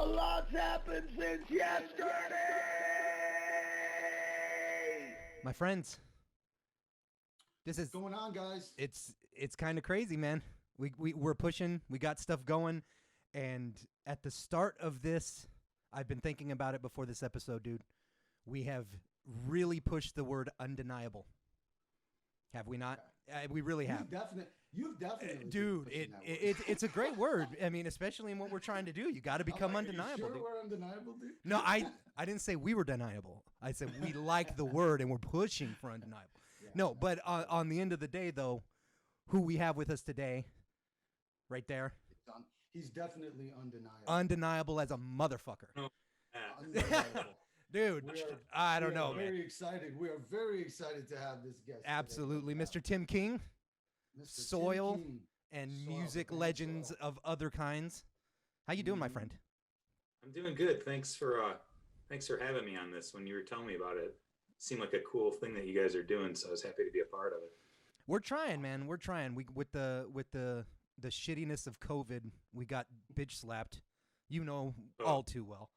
A lot's happened since yesterday! My friends, this is What's going on, guys? it's kind of crazy, man. We're pushing, we got stuff going, and at the start of this, I've been thinking about it before this episode, dude. We have really pushed the word undeniable. Have we not? We really have. You've definitely, dude. It's a great word. I mean, especially in what we're trying to do, you got to become undeniable. Are you sure dude. we're undeniable, dude? No, I didn't say we were deniable. I said we like the word and we're pushing for undeniable. Yeah, no, but on the end of the day, though, who we have with us today, right there, he's definitely undeniable. undeniable as a motherfucker. No. Undeniable. Dude, I don't know, man. Very excited. We are very excited to have this guest. Absolutely, today. Mr. Tim King, Mr. Soil, Tim King. and Soil, music Band legends Soil. of other kinds. How you doing, my friend? I'm doing good. Thanks for having me on this. When you were telling me about it, it seemed like a cool thing that you guys are doing, so I was happy to be a part of it. We're trying, man. We're trying. We with the shittiness of COVID, we got bitch slapped. You know all too well.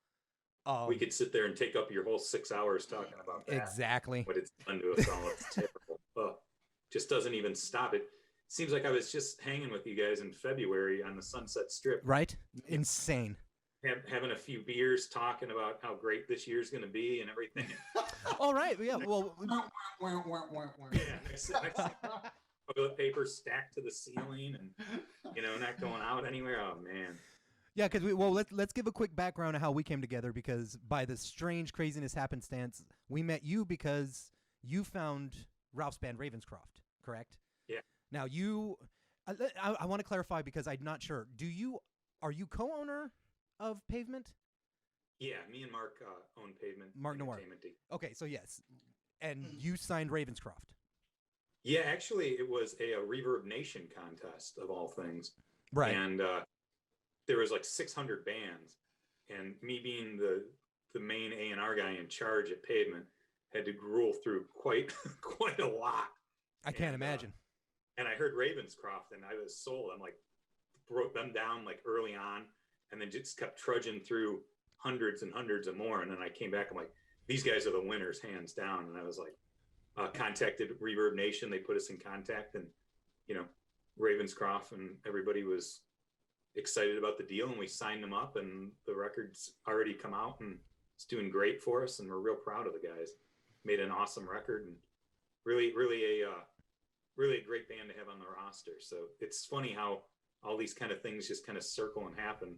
We could sit there and take up your whole 6 hours talking about that. Exactly. What it's done to us all. It's terrible. Just doesn't even stop. It seems like I was just hanging with you guys in February on the Sunset Strip. Right? Insane. Having a few beers, talking about how great this year's going to be and everything. All right. Yeah. Well. Yeah. Next thing, toilet paper stacked to the ceiling, and not going out anywhere. Oh man. Yeah, because let's give a quick background of how we came together, because by the strange craziness happenstance, we met you because you found Ralph's band Ravenscroft, correct? Yeah. Now I want to clarify because I'm not sure. Are you co-owner of Pavement? Yeah, me and Mark own Pavement Entertainment. Okay, so yes, and you signed Ravenscroft. Yeah, actually, it was a Reverb Nation contest of all things, right? And there was like 600 bands, and me being the main A&R guy in charge at Pavement had to gruel through quite a lot. I can't imagine. And I heard Ravenscroft, and I was sold. I'm like, broke them down like early on, and then just kept trudging through hundreds and hundreds of more. And then I came back. I'm like, these guys are the winners, hands down. And I was like, contacted Reverb Nation. They put us in contact, and Ravenscroft and everybody was excited about the deal, and we signed them up, and the record's already come out, and it's doing great for us, and we're real proud of the guys. Made an awesome record, and really a great band to have on the roster. So it's funny how all these kind of things just kind of circle and happen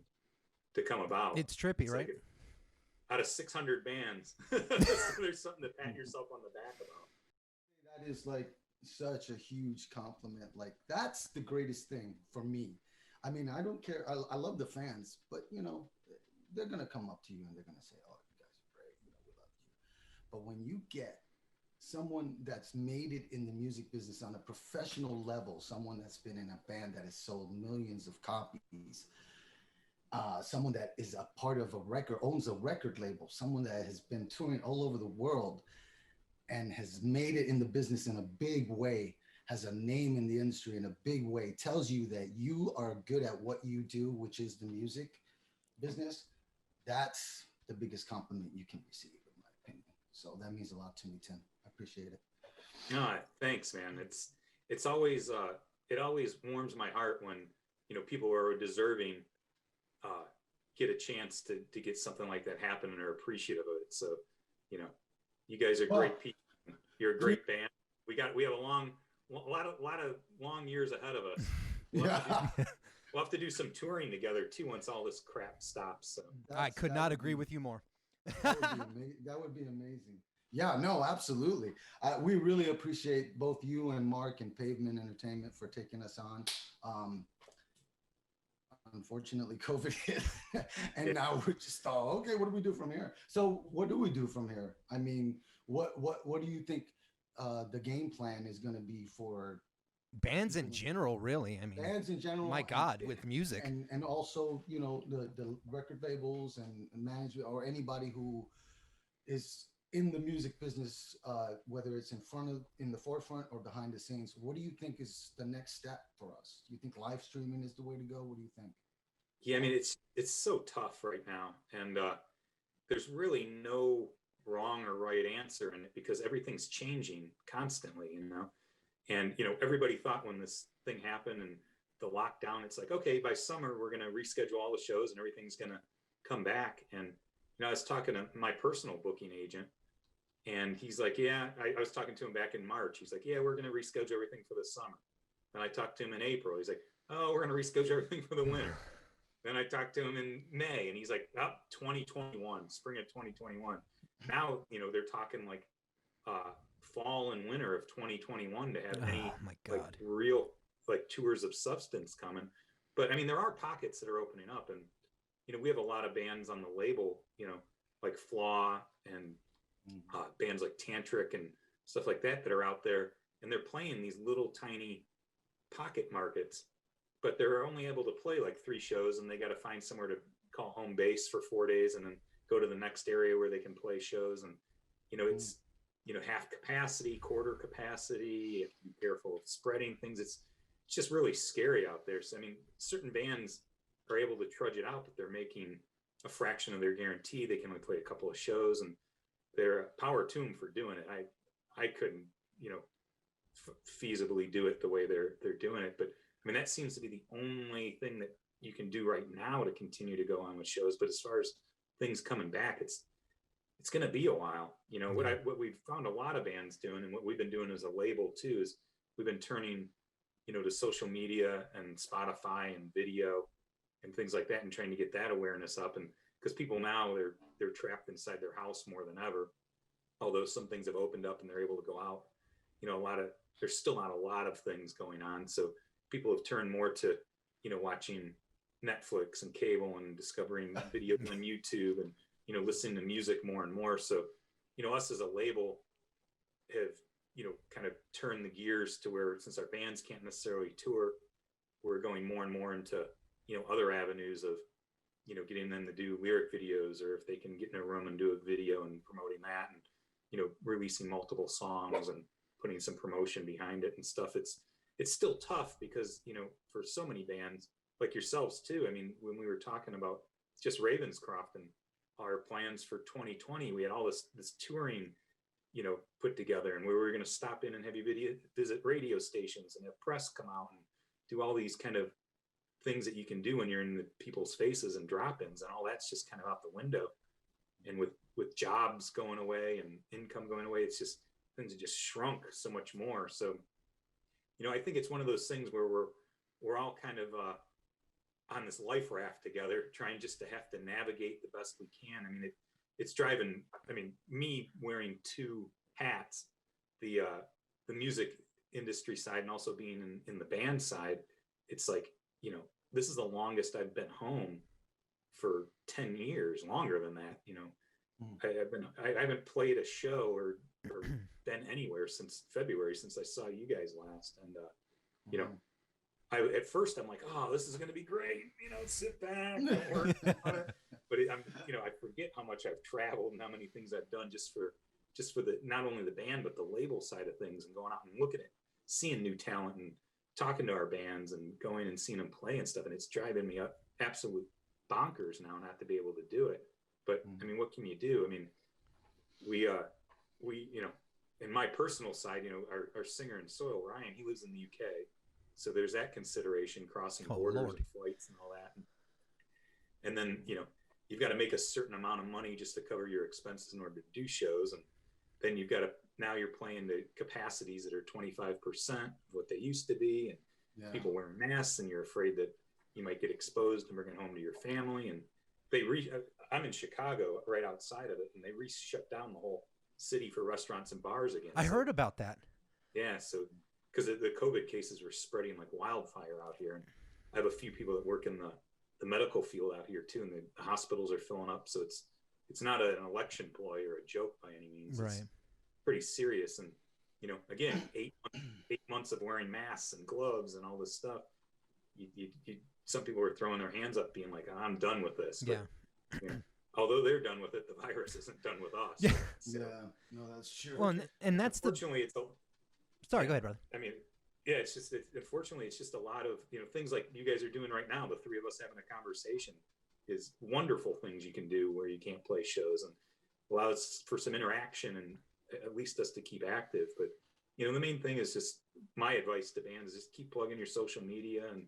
to come about. It's trippy, right? Like out of 600 bands, there's something to pat yourself on the back about. That is like such a huge compliment. Like, that's the greatest thing for me. I mean, I don't care. I love the fans, but they're gonna come up to you and they're gonna say, "Oh, you guys are great. We love you." But when you get someone that's made it in the music business on a professional level, someone that's been in a band that has sold millions of copies, someone that is a part of owns a record label, someone that has been touring all over the world and has made it in the business in a big way, has a name in the industry in a big way, tells you that you are good at what you do, which is the music business. That's the biggest compliment you can receive, in my opinion. So that means a lot to me, Tim. I appreciate it. No, thanks, man. It's always it always warms my heart when people who are deserving get a chance to get something like that happen and are appreciative of it. So you guys are great people. You're a great band. We have a lot of long years ahead of us. We'll have to do some touring together too once all this crap stops. So I could not agree with you more. That would be amazing. Yeah, no, absolutely. We really appreciate both you and Mark and Pavement Entertainment for taking us on. Unfortunately, COVID hit, and now we're just okay. What do we do from here? So, what do we do from here? I mean, what do you think the game plan is going to be for bands in general? Really, I mean, bands in general. My God, with music, and also the record labels and management, or anybody who is in the music business, whether it's in the forefront or behind the scenes. What do you think is the next step for us? Do you think live streaming is the way to go? What do you think? Yeah, I mean, it's so tough right now, and there's really no wrong or right answer in it because everything's changing constantly, you know. And everybody thought when this thing happened and the lockdown, it's like, okay, by summer we're going to reschedule all the shows and everything's going to come back. And I was talking to my personal booking agent, and he's like, yeah, I was talking to him back in March. He's like, yeah, we're going to reschedule everything for the summer. And I talked to him in April. He's like, oh, we're going to reschedule everything for the winter. Then I talked to him in May, and he's like, oh, 2021, spring of 2021. Now, they're talking like fall and winter of 2021 to have any like real like tours of substance coming. But I mean, there are pockets that are opening up, and we have a lot of bands on the label, like Flaw and bands like Tantric and stuff like that are out there, and they're playing these little tiny pocket markets, but they're only able to play like 3 shows, and they got to find somewhere to call home base for 4 days and then go to the next area where they can play shows. And it's half capacity, quarter capacity. You have to be careful of spreading things. It's just really scary out there. So I mean, certain bands are able to trudge it out, but they're making a fraction of their guarantee. They can only play a couple of shows, and they're power to them for doing it. I couldn't feasibly do it the way they're doing it. But I mean, that seems to be the only thing that you can do right now to continue to go on with shows. But as far as things coming back, it's going to be a while. What we've found a lot of bands doing, and what we've been doing as a label too, is we've been turning to social media and Spotify and video and things like that, and trying to get that awareness up. And because people now they're trapped inside their house more than ever, although some things have opened up and they're able to go out. There's still not a lot of things going on, so people have turned more to watching Netflix and cable and discovering video on YouTube and listening to music more and more. So us as a label have kind of turned the gears to where, since our bands can't necessarily tour, we're going more and more into other avenues of getting them to do lyric videos, or if they can get in a room and do a video and promoting that, and releasing multiple songs and putting some promotion behind it and stuff. It's still tough because for so many bands like yourselves too. I mean, when we were talking about just Ravenscroft and our plans for 2020, we had all this touring put together, and we were going to stop in and have you visit radio stations and have press come out and do all these kind of things that you can do when you're in the people's faces and drop-ins, and all that's just kind of out the window. And with jobs going away and income going away, it's just things have just shrunk so much more. So I think it's one of those things where we're all kind of on this life raft together, trying just to have to navigate the best we can. I mean, it's driving, me wearing 2 hats, the music industry side and also being in the band side. It's like, this is the longest I've been home for 10 years, longer than that. I haven't played a show or been anywhere since February, since I saw you guys last. And, at first I'm like, oh, this is going to be great. Sit back, don't work on it. But I forget how much I've traveled and how many things I've done just for the, not only the band, but the label side of things, and going out and looking at, seeing new talent and talking to our bands and going and seeing them play and stuff. And it's driving me up absolute bonkers now not to be able to do it. But I mean, what can you do? I mean, we in my personal side, our singer in Soil, Ryan, he lives in the UK. So there's that consideration, crossing borders and flights and all that. And then, you've got to make a certain amount of money just to cover your expenses in order to do shows. And then now you're playing the capacities that are 25% of what they used to be. And people wearing masks, and you're afraid that you might get exposed and bring it home to your family. And I'm in Chicago, right outside of it, and they shut down the whole city for restaurants and bars again. I heard about that. Yeah. So, because the COVID cases were spreading like wildfire out here. And I have a few people that work in the medical field out here too, and the hospitals are filling up. So it's not an election ploy or a joke by any means. Right. It's pretty serious. And, again, 8 months of wearing masks and gloves and all this stuff. Some people were throwing their hands up being like, I'm done with this. But, although they're done with it, the virus isn't done with us. Yeah. No, that's true. Well, and that's unfortunately, Sorry, go ahead, brother. I mean, Yeah, it's just unfortunately it's just a lot of things like you guys are doing right now. The three of us having a conversation is wonderful things you can do where you can't play shows, and allows for some interaction and at least us to keep active. But the main thing is just my advice to bands is just keep plugging your social media and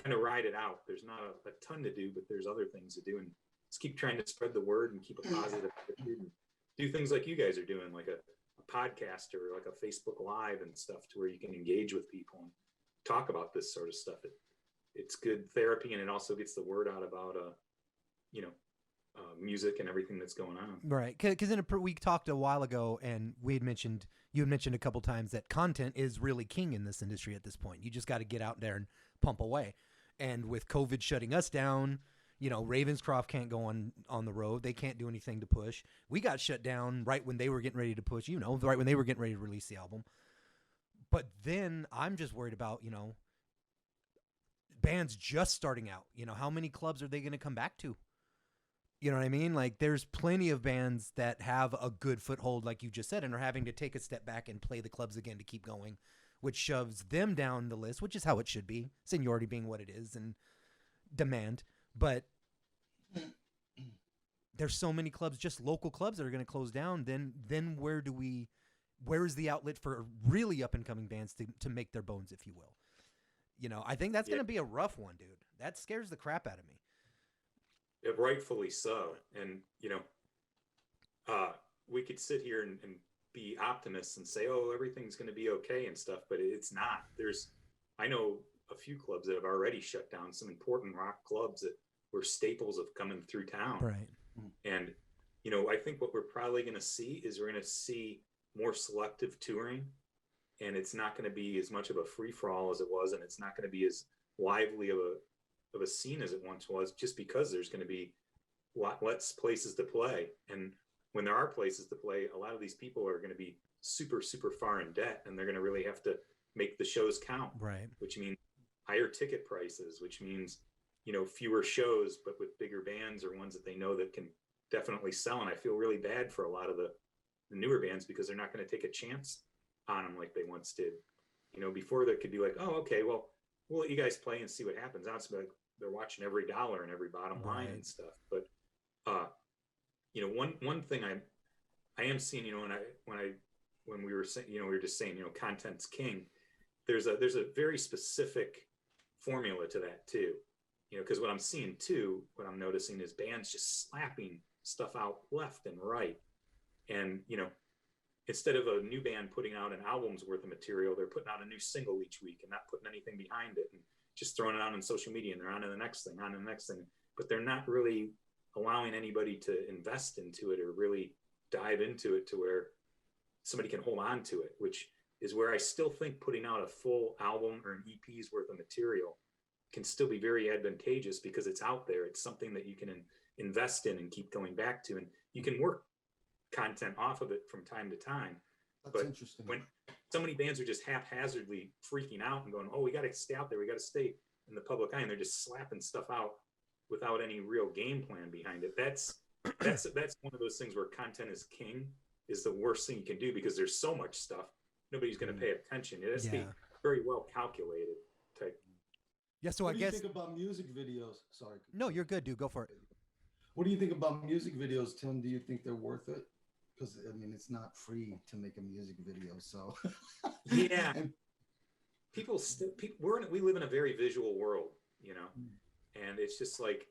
kind of ride it out. There's not a ton to do, but there's other things to do, and just keep trying to spread the word and keep a positive attitude and do things like you guys are doing, like a podcast or like a Facebook Live and stuff, to where you can engage with people and talk about this sort of stuff. It's good therapy, and it also gets the word out about music and everything that's going on. Right, because we talked a while ago, and you had mentioned a couple times that content is really king in this industry at this point. You just got to get out there and pump away. And with COVID shutting us down, Ravenscroft can't go on the road. They can't do anything to push. We got shut down right when they were getting ready to push, right when they were getting ready to release the album. But then I'm just worried about, bands just starting out. How many clubs are they going to come back to? You know what I mean? Like, there's plenty of bands that have a good foothold, like you just said, and are having to take a step back and play the clubs again to keep going, which shoves them down the list, which is how it should be, seniority being what it is and demand. But there's so many clubs, just local clubs, that are going to close down. Then where is the outlet for really up and coming bands to make their bones, if you will? I think that's going to be a rough one, dude. That scares the crap out of me. Rightfully so. And we could sit here and be optimists and say, oh, everything's going to be okay and stuff, but it's not. I know a few clubs that have already shut down, some important rock clubs that were staples of coming through town. Right. And I think what we're probably going to see is we're going to see more selective touring, and it's not going to be as much of a free-for-all as it was, and it's not going to be as lively of a scene as it once was, just because there's going to be a lot less places to play. And when there are places to play, a lot of these people are going to be super, super far in debt, and they're going to really have to make the shows count. Right. Which means higher ticket prices, which means, fewer shows, but with bigger bands or ones that they know that can definitely sell. And I feel really bad for a lot of the newer bands, because they're not going to take a chance on them like they once did. Before they could be like, oh, okay, well, we'll let you guys play and see what happens. Now it's like they're watching every dollar and every bottom line and stuff. But one thing I am seeing, when we were saying, we were just saying, content's king. There's a very specific formula to that too. Because what I'm seeing too, what I'm noticing is bands just slapping stuff out left and right. And instead of a new band putting out an album's worth of material, they're putting out a new single each week and not putting anything behind it, and just throwing it out on social media, and they're on to the next thing, but they're not really allowing anybody to invest into it or really dive into it to where somebody can hold on to it, which is where I still think putting out a full album or an EP's worth of material can still be very advantageous, because it's out there. It's something that you can invest in and keep going back to, and you can work content off of it from time to time. That's interesting. When so many bands are just haphazardly freaking out and going, oh, we got to stay out there, we got to stay in the public eye, and they're just slapping stuff out without any real game plan behind it. That's one of those things where content is king is the worst thing you can do, because there's so much stuff, nobody's going to pay attention. It has to be very well calculated type. Yeah, so what I guess. What do you think about music videos? Sorry. No, you're good, dude. Go for it. What do you think about music videos, Tim? Do you think they're worth it? Because it's not free to make a music video, so. Yeah. And we live in a very visual world, and it's just like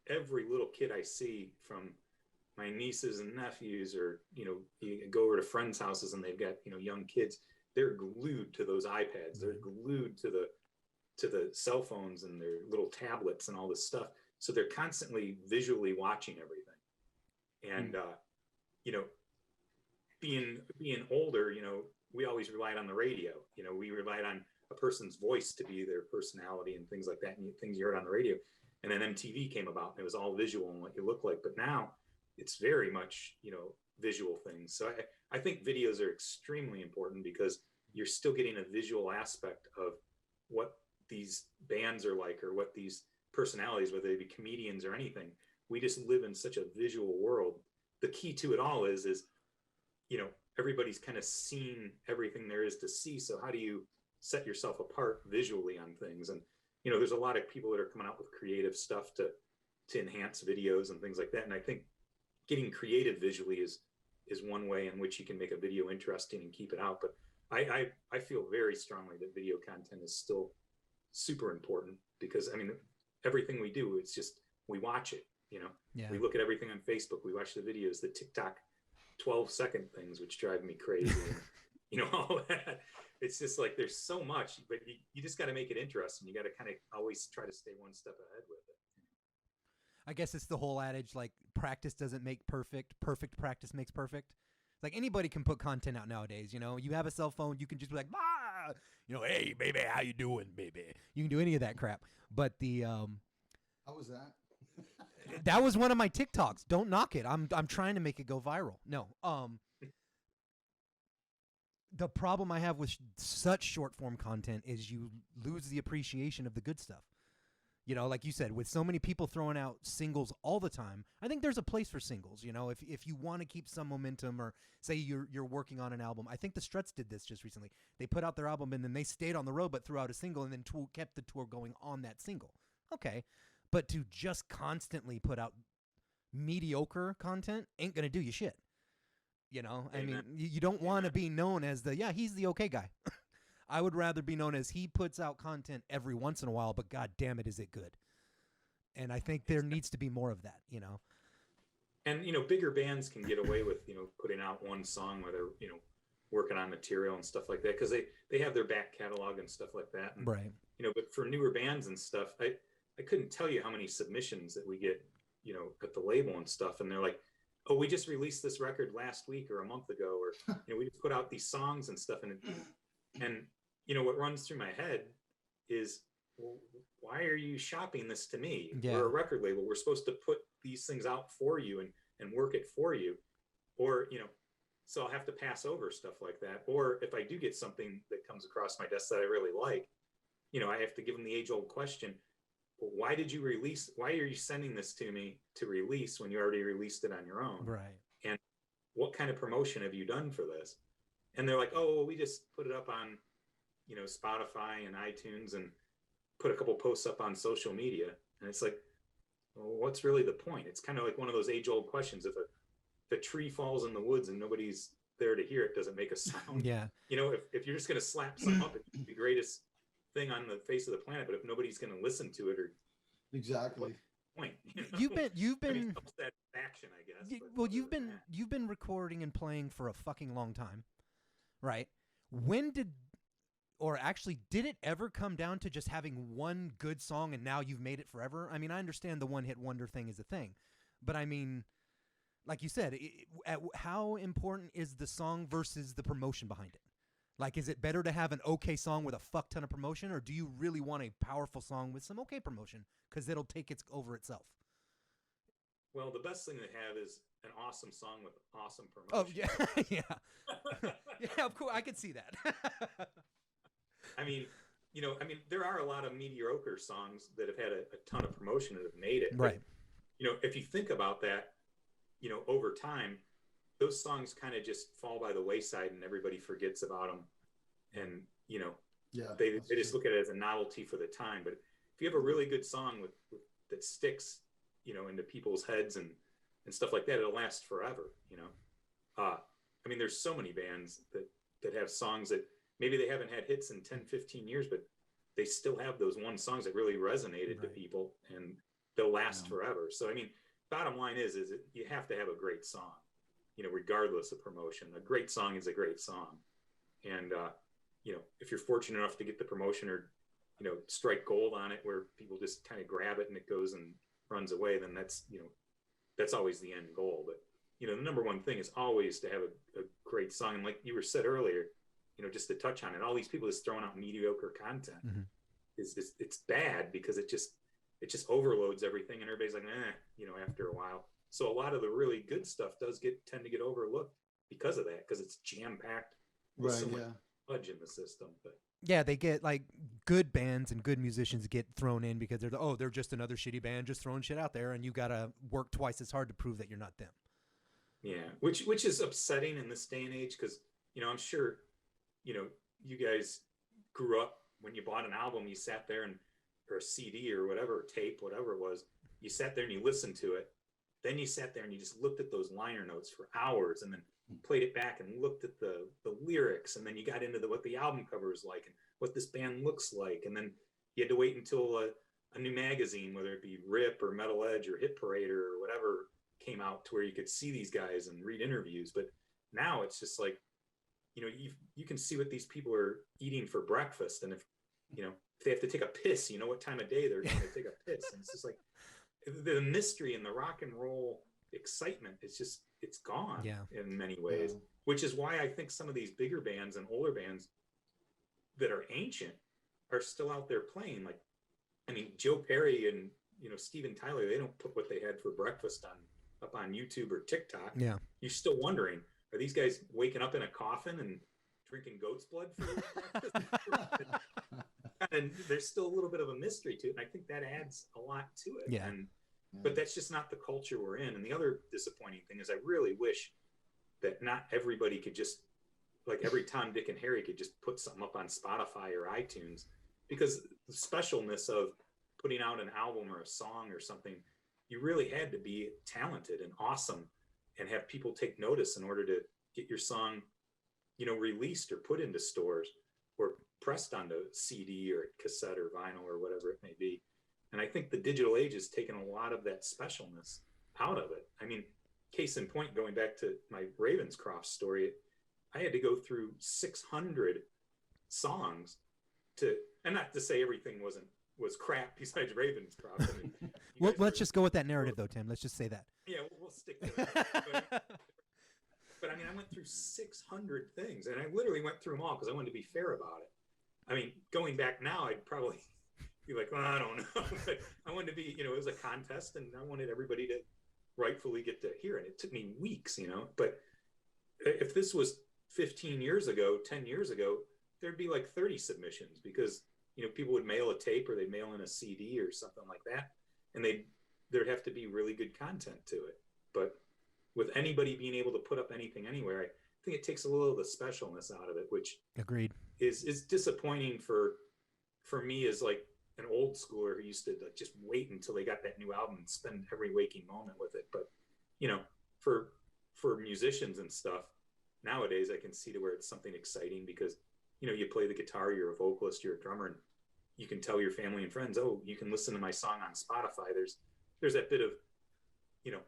every little kid I see, from my nieces and nephews, or you go over to friends' houses and they've got young kids, they're glued to those iPads, they're glued to the cell phones and their little tablets and all this stuff, so they're constantly visually watching everything. And being older, we always relied on the radio. We relied on a person's voice to be their personality and things like that, and things you heard on the radio. And then MTV came about, and it was all visual and what you look like. But now it's very much, visual things. So I think videos are extremely important, because you're still getting a visual aspect of what these bands are like, or what these personalities, whether they be comedians or anything. We just live in such a visual world. The key to it all is everybody's kind of seen everything there is to see. So how do you set yourself apart visually on things. And, you know, there's a lot of people that are coming out with creative stuff to enhance videos and things like that. And I think getting creative visually is one way in which you can make a video interesting and keep it out. But I feel very strongly that video content is still super important, because I mean, everything we do, it's just, we watch it, you know. Yeah. We look at everything on Facebook, we watch the videos, the TikTok 12-second things, which drive me crazy. And, you know, all that. It's just like, there's so much, but you just got to make it interesting. You got to kind of always try to stay one step ahead with it. I guess it's the whole adage, like, practice doesn't make perfect. Perfect practice makes perfect. Like, anybody can put content out nowadays, you know. You have a cell phone, you can just be like, ah, you know, hey, baby, how you doing, baby? You can do any of that crap. But the How was that? that was one of my TikToks. Don't knock it. I'm trying to make it go viral. No. The problem I have with such short form content is you lose the appreciation of the good stuff. You know, like you said, with so many people throwing out singles all the time, I think there's a place for singles. You know, if you want to keep some momentum, or say you're working on an album. I think the Struts did this just recently. They put out their album and then they stayed on the road but threw out a single, and then kept the tour going on that single. Okay. But to just constantly put out mediocre content ain't going to do you shit. You know, I mean, you don't want to be known as he's the okay guy. I would rather be known as he puts out content every once in a while, but God damn it, is it good? And I think there needs to be more of that, you know. And, you know, bigger bands can get away with, you know, putting out one song where they're, you know, working on material and stuff like that, because they have their back catalog and stuff like that. And, right. You know, but for newer bands and stuff, I couldn't tell you how many submissions that we get, you know, at the label and stuff. And they're like, oh, we just released this record last week or a month ago, or, you know, we just put out these songs and stuff. And you know, what runs through my head is, well, why are you shopping this to me? Yeah. We're a record label. We're supposed to put these things out for you and work it for you. Or, you know, so I'll have to pass over stuff like that. Or if I do get something that comes across my desk that I really like, you know, I have to give them the age-old question, well, why are you sending this to me to release when you already released it on your own? Right. And what kind of promotion have you done for this? And they're like, oh, well, we just put it up on, you know, Spotify and iTunes and put a couple posts up on social media. And it's like, well, what's really the point? It's kind of like one of those age-old questions. If a tree falls in the woods and nobody's there to hear it, does it make a sound? Yeah. You know, if you're just going to slap something up, it's the greatest thing on the face of the planet. But if nobody's going to listen to it, or exactly. Point, you know? You've been I mean, satisfaction, I guess. Well, you've been recording and playing for a fucking long time, right? Did it ever come down to just having one good song and now you've made it forever? I mean, I understand the one-hit wonder thing is a thing, but I mean, like you said, how important is the song versus the promotion behind it? Like, is it better to have an okay song with a fuck ton of promotion, or do you really want a powerful song with some okay promotion because it'll take it over itself? Well, the best thing to have is an awesome song with awesome promotion. Oh, yeah. Yeah. Yeah, of course. I could see that. I mean, you know, there are a lot of mediocre songs that have had a ton of promotion that have made it. Right. But, you know, if you think about that, you know, over time, those songs kind of just fall by the wayside and everybody forgets about them. And, you know, they just look at it as a novelty for the time. But if you have a really good song that sticks, you know, into people's heads and stuff like that, it'll last forever, you know. I mean, there's so many bands that have songs that maybe they haven't had hits in 10, 15 years, but they still have those one songs that really resonated to people, and they'll last forever. So, I mean, bottom line is you have to have a great song, you know, regardless of promotion. A great song is a great song. And, you know, if you're fortunate enough to get the promotion or, you know, strike gold on it where people just kind of grab it and it goes and runs away, then that's, you know, that's always the end goal. But, you know, the number one thing is always to have a great song. And like you were said earlier, you know, just to touch on it, all these people just throwing out mediocre content it's bad, because it just overloads everything, and everybody's like, you know, after a while. So a lot of the really good stuff does tend to get overlooked because of that, because it's jam packed with so much fudge in the system. But yeah, they get, like, good bands and good musicians get thrown in because they're just another shitty band just throwing shit out there, and you gotta work twice as hard to prove that you're not them. Yeah, which is upsetting in this day and age, because, you know, I'm sure, you know, you guys grew up, when you bought an album, you sat there and, or a CD or whatever, tape, whatever it was, you sat there and you listened to it. Then you sat there and you just looked at those liner notes for hours, and then played it back and looked at the lyrics. And then you got into what the album cover is like and what this band looks like. And then you had to wait until a new magazine, whether it be Rip or Metal Edge or Hit Parade or whatever, came out to where you could see these guys and read interviews. But now it's just like, you know, you can see what these people are eating for breakfast. And if, you know, if they have to take a piss, you know what time of day they're going to take a piss. And it's just like the mystery and the rock and roll excitement, it's gone in many ways, which is why I think some of these bigger bands and older bands that are ancient are still out there playing. Like, I mean, Joe Perry and, you know, Steven Tyler, they don't put what they had for breakfast up on YouTube or TikTok. Yeah. You're still wondering, are these guys waking up in a coffin and drinking goat's blood for breakfast? And there's still a little bit of a mystery to it. And I think that adds a lot to it. Yeah. But that's just not the culture we're in. And the other disappointing thing is I really wish that not everybody could just, like every Tom, Dick, and Harry could just put something up on Spotify or iTunes, because the specialness of putting out an album or a song or something, you really had to be talented and awesome and have people take notice in order to get your song, you know, released or put into stores or pressed onto CD or cassette or vinyl or whatever it may be. And I think the digital age has taken a lot of that specialness out of it. I mean, case in point, going back to my Ravenscroft story, I had to go through 600 songs to, and not to say everything was crap besides Ravenscroft. I mean, well, let's just go with that narrative though, Tim. Let's just say that. Yeah, we'll stick to that. But I mean, I went through 600 things, and I literally went through them all because I wanted to be fair about it. I mean, going back now, I'd probably be like, well, I don't know. But I wanted to be, you know, it was a contest, and I wanted everybody to rightfully get to hear it. It took me weeks, you know. But if this was 15 years ago, 10 years ago, there'd be like 30 submissions because, you know, people would mail a tape or they'd mail in a CD or something like that, and there'd have to be really good content to it. But with anybody being able to put up anything anywhere, I think it takes a little of the specialness out of it, which agreed is disappointing for me as like an old schooler who used to like just wait until they got that new album and spend every waking moment with it. But, you know, for musicians and stuff nowadays, I can see to where it's something exciting because, you know, you play the guitar, you're a vocalist, you're a drummer, and you can tell your family and friends, oh, you can listen to my song on Spotify. There's that bit of, you know,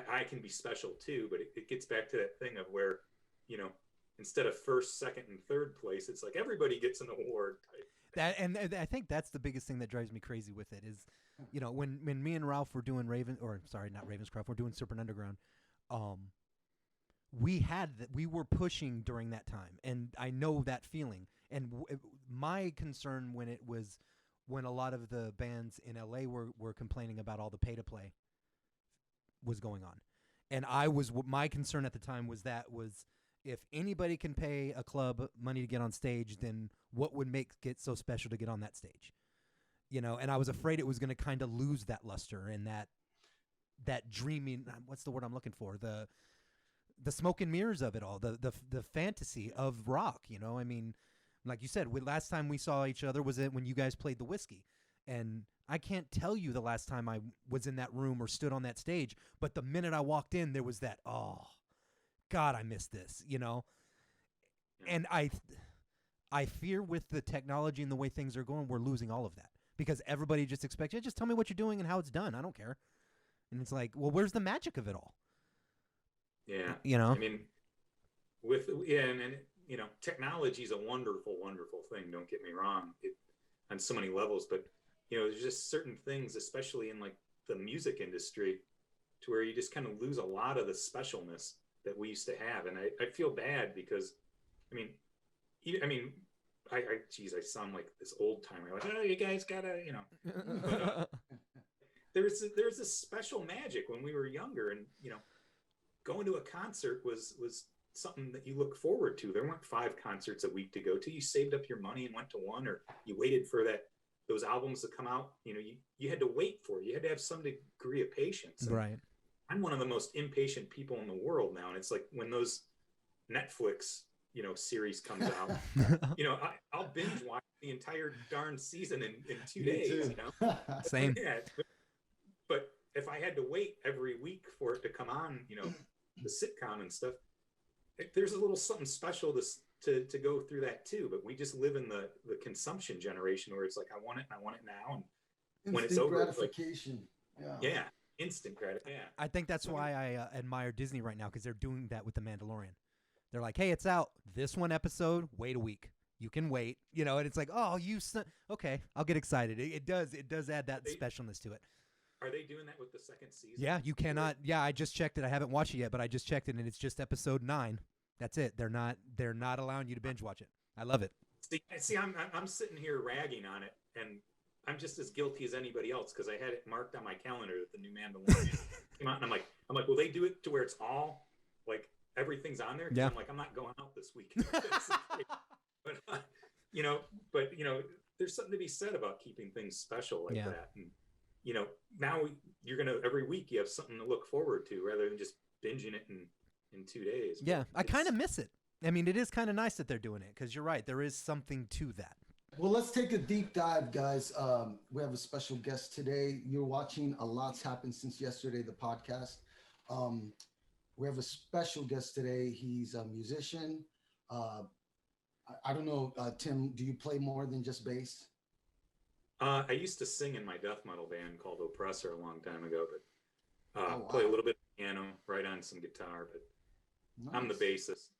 I can be special too, but it gets back to that thing of where, you know, instead of first, second, and third place, it's like everybody gets an award type. That, and I think that's the biggest thing that drives me crazy with it is, you know, when me and Ralph were doing Ravenscroft, we're doing Serpent Underground. We were pushing during that time, and I know that feeling. And my concern when a lot of the bands in LA were complaining about all the pay to play was going on, and my concern at the time was if anybody can pay a club money to get on stage, then what would make it so special to get on that stage, you know? And I was afraid it was going to kind of lose that luster and that dreaming. What's the word I'm looking for? The smoke and mirrors of it all, the fantasy of rock, you know? I mean, like you said, last time we saw each other was when you guys played the Whiskey, and I can't tell you the last time I was in that room or stood on that stage, but the minute I walked in, there was that, oh, God, I miss this, you know? And I fear with the technology and the way things are going, we're losing all of that because everybody just expects, just tell me what you're doing and how it's done. I don't care. And it's like, well, where's the magic of it all? Yeah. You know? I mean, and you know, technology is a wonderful, wonderful thing. Don't get me wrong, on so many levels, but you know, there's just certain things, especially in like the music industry, to where you just kind of lose a lot of the specialness that we used to have. And I feel bad because, geez, I sound like this old timer. Like, oh, you guys gotta, you know. But, there's this special magic when we were younger, and you know, going to a concert was something that you look forward to. There weren't 5 concerts a week to go to. You saved up your money and went to one, or you waited for those albums to come out. You know, you had to wait for it. You had to have some degree of patience. And right. I'm one of the most impatient people in the world now. And it's like when those Netflix series comes out, I'll binge watch the entire darn season in 2 Me days. too. Same. Yeah, but if I had to wait every week for it to come on, the sitcom and stuff, there's a little something special to go through that too. But we just live in the consumption generation where it's like, I want it and I want it now, and when it's over, gratification. yeah, instant gratification. Yeah. I think that's why I admire Disney right now, because they're doing that with The Mandalorian. They're like, hey, it's out. This one episode, wait a week. You can wait. And it's like, oh, okay, I'll get excited. It does add that specialness to it. Are they doing that with the second season? Yeah, you cannot. Yeah, I just checked it. I haven't watched it yet, but I just checked it, and it's just episode 9. That's it. They're not allowing you to binge watch it. I love it. See, I'm sitting here ragging on it, and I'm just as guilty as anybody else because I had it marked on my calendar that the new Mandalorian came out, and I'm like, will they do it to where it's all like everything's on there? 'Cause Yeah. I'm like, I'm not going out this week. but there's something to be said about keeping things special like that, and now you're gonna every week you have something to look forward to rather than just binging it in 2 days. Yeah, I kind of miss it. I mean, it is kind of nice that they're doing it because you're right. There is something to that. Well, let's take a deep dive, guys. We have a special guest today. You're watching A Lot's Happened Since Yesterday, the podcast. We have a special guest today. He's a musician. I don't know, Tim, do you play more than just bass? I used to sing in my death metal band called Oppressor a long time ago, but wow. play a little bit of piano, write on some guitar, but Nice. I'm the bassist.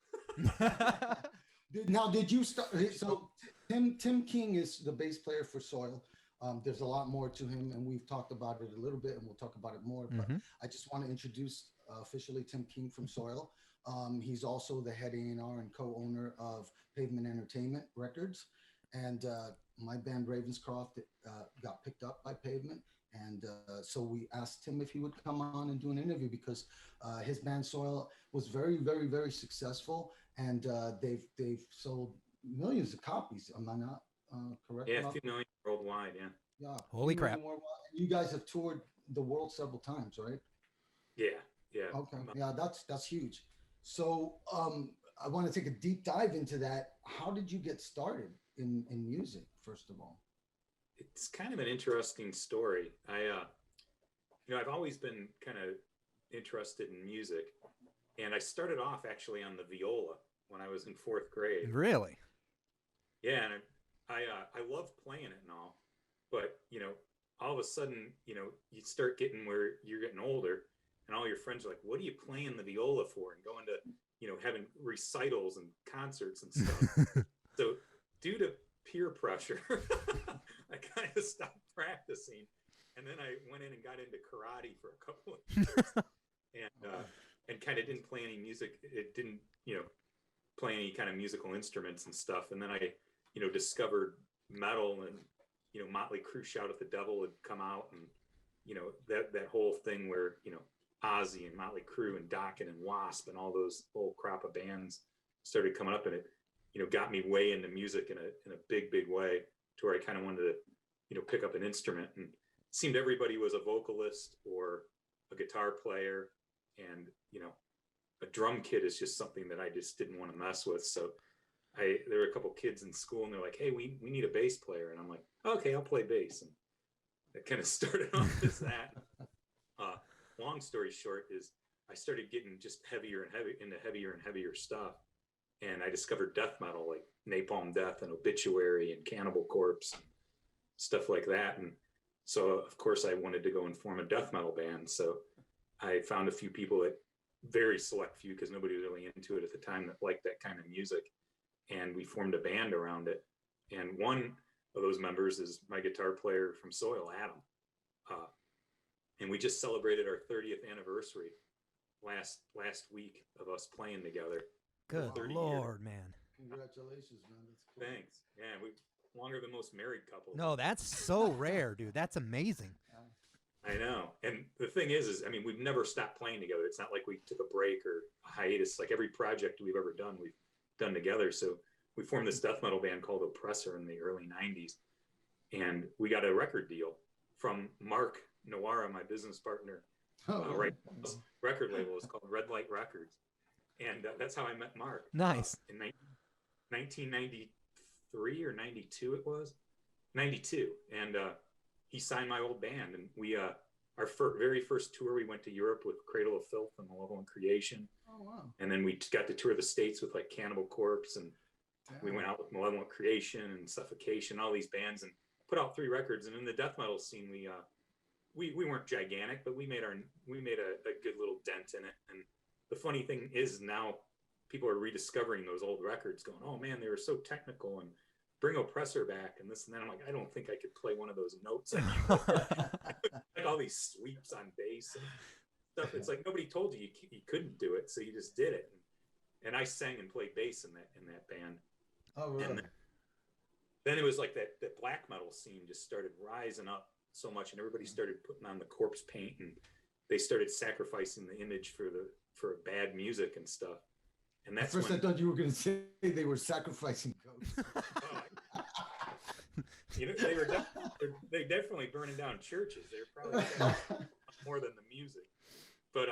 Now, did you start? So Tim King is the bass player for Soil. There's a lot more to him, and we've talked about it a little bit, and we'll talk about it more. But I just want to introduce officially Tim King from Soil. He's also the head A&R and co-owner of Pavement Entertainment Records, and my band Ravenscroft got picked up by Pavement, and so we asked him if he would come on and do an interview because his band Soil was very, very, very successful, and they've sold millions of copies. Am I not correct? Yeah, a few million worldwide. Yeah. Yeah. Holy crap! You guys have toured the world several times, right? Yeah. Yeah. Okay. Yeah, that's huge. So I want to take a deep dive into that. How did you get started in music, first of all? It's kind of an interesting story. I've always been kind of interested in music, and I started off actually on the viola when I was in 4th grade. Really? Yeah, and I love playing it and all, but all of a sudden, you start getting where you're getting older, and all your friends are like, "What are you playing the viola for?" And going to having recitals and concerts and stuff. So due to peer pressure, I kind of stopped practicing, and then I went in and got into karate for a couple of years, and kind of didn't play any music. It didn't play any kind of musical instruments and stuff. And then I discovered metal, and Mötley Crüe, Shout at the Devil had come out, and that whole thing where ALHSY and Mötley Crüe and Dokken and Wasp and all those whole crop of bands started coming up, and it got me way into music in a big way, to where I kind of wanted to pick up an instrument, and it seemed everybody was a vocalist or a guitar player, and a drum kit is just something that I just didn't want to mess with. So there were a couple kids in school, and they're like, "Hey, we need a bass player," and I'm like, "Okay, I'll play bass." And it kind of started off as that. Long story short is I started getting just heavier and heavier stuff, and I discovered death metal like Napalm Death and Obituary and Cannibal Corpse and stuff like that. And so of course I wanted to go and form a death metal band. So I found a few people, that very select few, because nobody was really into it at the time, that liked that kind of music, and we formed a band around it. And one of those members is my guitar player from Soil, Adam. And we just celebrated our 30th anniversary last week of us playing together. Good Lord, man. Congratulations, man. That's cool. Thanks. Yeah, we longer than most married couples. No, that's so rare, dude. That's amazing. I know. And the thing is I mean, we've never stopped playing together. It's not like we took a break or a hiatus. Like every project we've ever done, we've done together. So we formed this death metal band called Oppressor in the early 90s. And we got a record deal from Mark Nawara, my business partner. Right, record label is called Red Light Records, And that's how I met Mark. Nice. In 1993 or 92 it was. 92. And he signed my old band. And we, our very first tour, we went to Europe with Cradle of Filth and Malevolent Creation. Oh, wow. And then we got to tour the States with like Cannibal Corpse. And we went out with Malevolent Creation and Suffocation, all these bands, and put out 3 records. And in the death metal scene, we weren't gigantic, but we made a good little dent in it. And the funny thing is now people are rediscovering those old records going, oh man, they were so technical, and bring Oppressor back and this and then. I'm like, I don't think I could play one of those notes anymore. Like all these sweeps on bass and stuff. It's like nobody told you you couldn't do it, so you just did it. And I sang and played bass in that band. Oh, really? And then it was like that black metal scene just started rising up so much, and everybody started putting on the corpse paint, and they started sacrificing the image for bad music and stuff. And that's at first I thought you were going to say they were sacrificing ghosts. You know, they definitely burning down churches. They're probably more than the music. But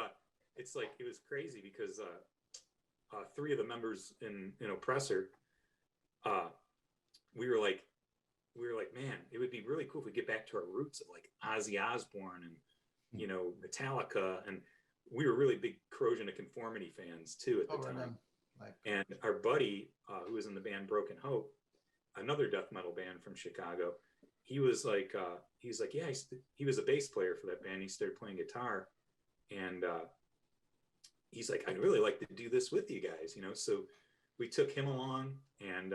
it's like, it was crazy because 3 of the members in Oppressor, we were like, man, it would be really cool if we get back to our roots of like Ozzy Osbourne and, you know, Metallica. And we were really big Corrosion of Conformity fans too at the time. And our buddy, who was in the band Broken Hope, another death metal band from Chicago, he was like, yeah, he was a bass player for that band. He started playing guitar, and he's like, I'd really like to do this with you guys, you know? So we took him along, and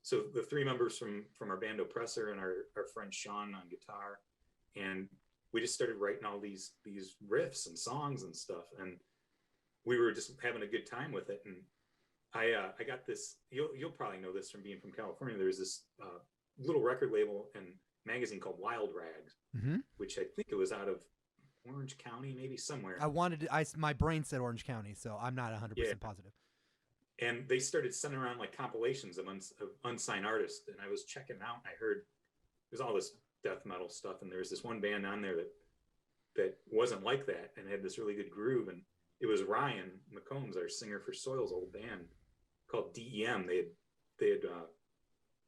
so the 3 members from our band Oppressor and our friend Sean on guitar, and we just started writing all these riffs and songs and stuff, and we were just having a good time with it. And I got this, you'll probably know this from being from California. There's this little record label and magazine called Wild Rags, which I think it was out of Orange County, maybe somewhere. My brain said Orange County, so I'm not 100% positive. And they started sending around like compilations of unsigned artists. And I was checking out, and I heard there's all this death metal stuff. And there was this one band on there that wasn't like that and had this really good groove. And it was Ryan McCombs, our singer for Soil's old band, called DEM. They had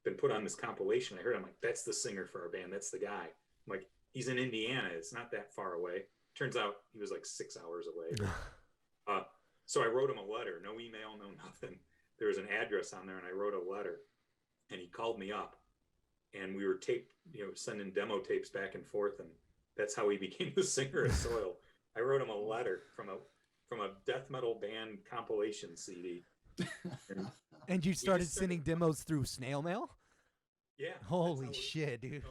been put on this compilation. I heard, I'm like, that's the singer for our band. That's the guy. I'm like, he's in Indiana. It's not that far away. Turns out he was like 6 hours away. So I wrote him a letter. No email, no nothing. There was an address on there, and I wrote a letter. And he called me up, and we were sending demo tapes back and forth, and that's how he became the singer of Soil. I wrote him a letter from a death metal band compilation CD. And you started sending demos through snail mail? Yeah. Holy shit, dude.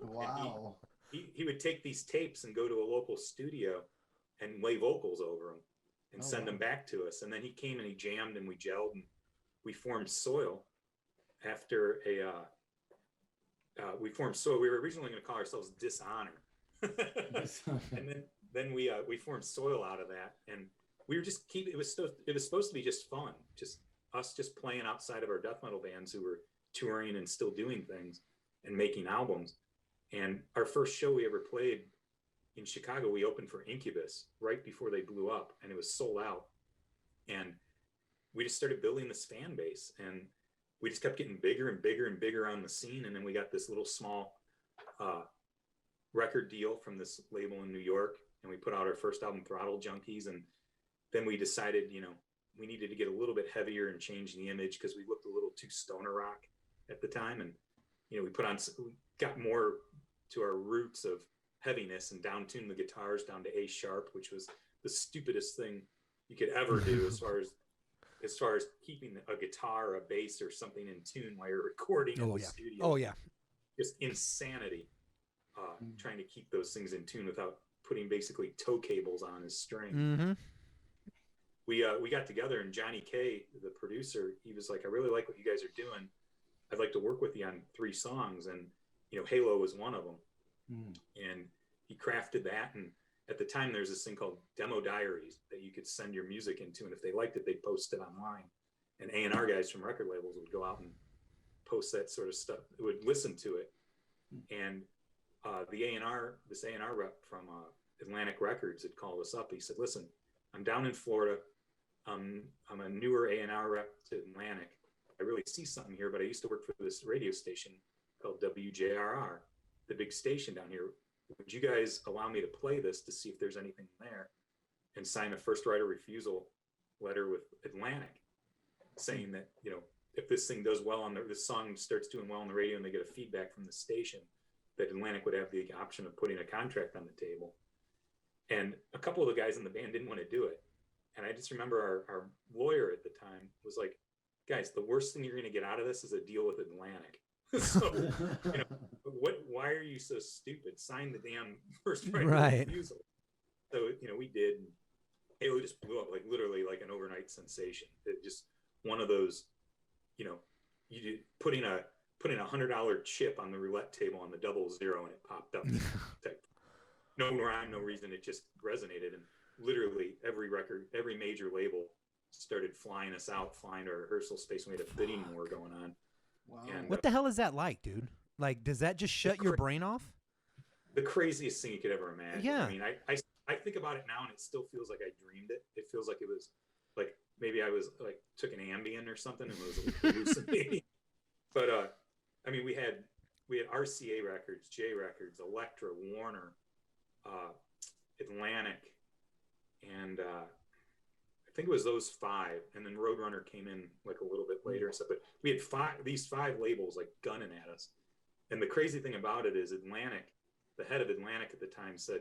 Wow. He would take these tapes and go to a local studio and lay vocals over them and send them back to us. And then he came and he jammed, and we gelled, and we formed Soil after we formed Soil. We were originally going to call ourselves Dishonor. And then we formed Soil out of that, and we were just it was supposed to be just fun, just us just playing outside of our death metal bands who were touring and still doing things and making albums. And our first show we ever played in Chicago, we opened for Incubus right before they blew up, and it was sold out. And we just started building this fan base, and we just kept getting bigger and bigger and bigger on the scene. And then we got this little small record deal from this label in New York, and we put out our first album, Throttle Junkies. And then we decided, we needed to get a little bit heavier and change the image because we looked a little too stoner rock at the time. And, we got more to our roots of heaviness and down-tuned the guitars down to A sharp, which was the stupidest thing you could ever do as far as keeping a guitar, a bass, or something in tune while you're recording in the studio. Oh yeah. Just insanity. Trying to keep those things in tune without putting basically tow cables on his string. We got together, and Johnny K, the producer, he was like, I really like what you guys are doing. I'd like to work with you on 3 songs. And, Halo was one of them. And he crafted that. And at the time, there's this thing called demo diaries that you could send your music into. And if they liked it, they'd post it online. And A&R guys from record labels would go out and post that sort of stuff. They would listen to it. And this A&R rep from Atlantic Records had called us up. He said, listen, I'm down in Florida. I'm a newer A&R rep to Atlantic. I really see something here, but I used to work for this radio station called WJRR, the big station down here. Would you guys allow me to play this to see if there's anything there, and sign a first right of refusal letter with Atlantic, saying that, you know, if this thing does well on this song starts doing well on the radio and they get a feedback from the station, that Atlantic would have the option of putting a contract on the table. And a couple of the guys in the band didn't want to do it. And I just remember our lawyer at the time was like, guys, the worst thing you're going to get out of this is a deal with Atlantic. So, you know, why are you so stupid? Sign the damn first right of refusal. So, you know, we did. It just blew up, like literally like an overnight sensation. It just one of those, you know, you did, putting a $100 chip on the roulette table on the 00 and it popped up. No rhyme, no reason. It just resonated, and literally every record, every major label started flying us out, flying to our rehearsal space. We had a bidding war going on. Wow. And, What the hell is that like, dude? Like, does that just shut your brain off? The craziest thing you could ever imagine. Yeah. I mean, I think about it now and it still feels like I dreamed it. It feels like it was like maybe I was like took an Ambien or something and was hallucinating. But I mean, we had RCA Records, J Records, Elektra, Warner, Atlantic, and I think it was those five, and then Roadrunner came in like a little bit later. So, but we had these five labels like gunning at us. And the crazy thing about it is Atlantic, the head of Atlantic at the time said,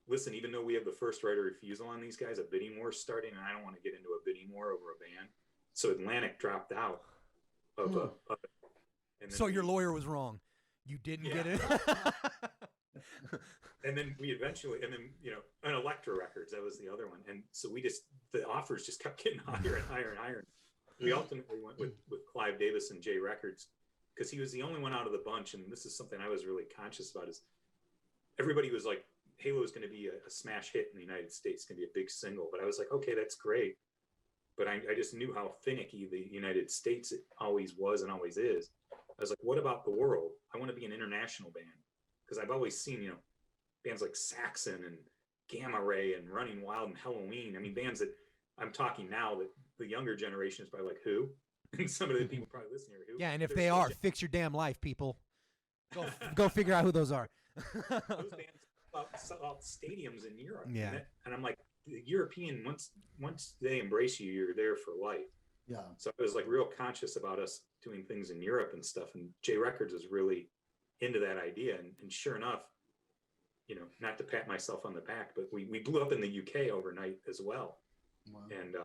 listen, even though we have the first right of refusal on these guys, a bidding war starting, and I don't want to get into a bidding war over a band. So Atlantic dropped out of and So your lawyer was wrong. You didn't get it. And then we eventually, and then, you know, an Elektra Records, that was the other one. And so the offers just kept getting higher and higher and higher. We ultimately went with Clive Davis and J Records because he was the only one out of the bunch. And this is something I was really conscious about, is everybody was like, Halo is going to be a smash hit in the United States, going to be a big single. But I was like, okay, that's great. But I just knew how finicky the United States it always was and always is. I was like, what about the world? I want to be an international band. Because I've always seen, you know, bands like Saxon and Gamma Ray and Running Wild and Halloween. I mean, bands that I'm talking now that the younger generation is probably like, who? And some of the people probably listening are who. Yeah, and if they are, fix your damn life, people. Go figure out who those are. Those bands sell out stadiums in Europe. Yeah. And I'm like, the European, once they embrace you, you're there for life. Yeah. So I was like real conscious about us doing things in Europe and stuff. And J Records was really into that idea. And sure enough, you know, not to pat myself on the back, but we blew up in the UK overnight as well. Wow. And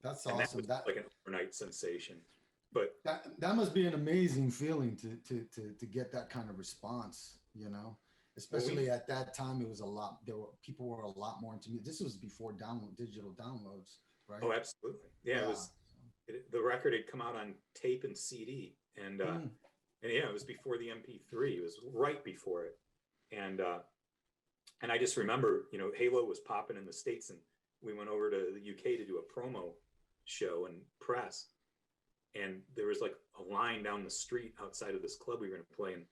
that's and awesome. that was like an overnight sensation. But that must be an amazing feeling to get that kind of response, you know, especially at that time. It was people were a lot more into music. This was before digital downloads, right? Oh, absolutely. Yeah. It was, the record had come out on tape and CD, and yeah, it was before the MP3. It was right before it. And I just remember, you know, Halo was popping in the States, and we went over to the UK to do a promo show and press. And there was like a line down the street outside of this club we were going to play, and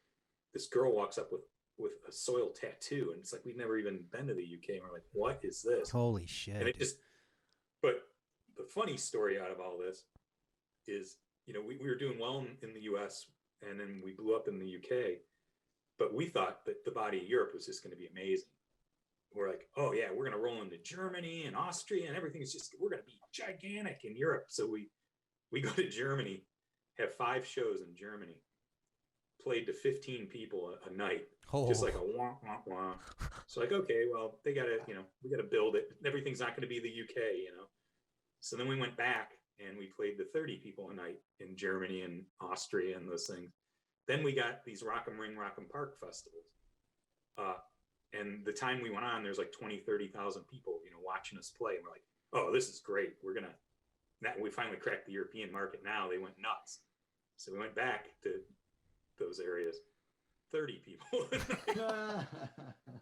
this girl walks up with a soil tattoo, and it's like, we've never even been to the UK, and we're like, what is this? Holy shit. And it just, but the funny story out of all this is, you know, we were doing well in the US, and then we blew up in the UK, but we thought that the body of Europe was just going to be amazing. We're like, oh yeah, we're going to roll into Germany and Austria, and everything is just, we're going to be gigantic in Europe. So we go to Germany, have 5 shows in Germany, played to 15 people a night, just like a wah, wah, wah. So like, okay, well, they got to, you know, we got to build it. Everything's not going to be the UK, you know? So then we went back and we played to 30 people a night in Germany and Austria and those things. Then we got these Rock'em Ring, Rock'em Park festivals. And the time we went on, there's like 20, 30,000 people, you know, watching us play. And we're like, oh, this is great. We finally cracked the European market now. They went nuts. So we went back to those areas, 30 people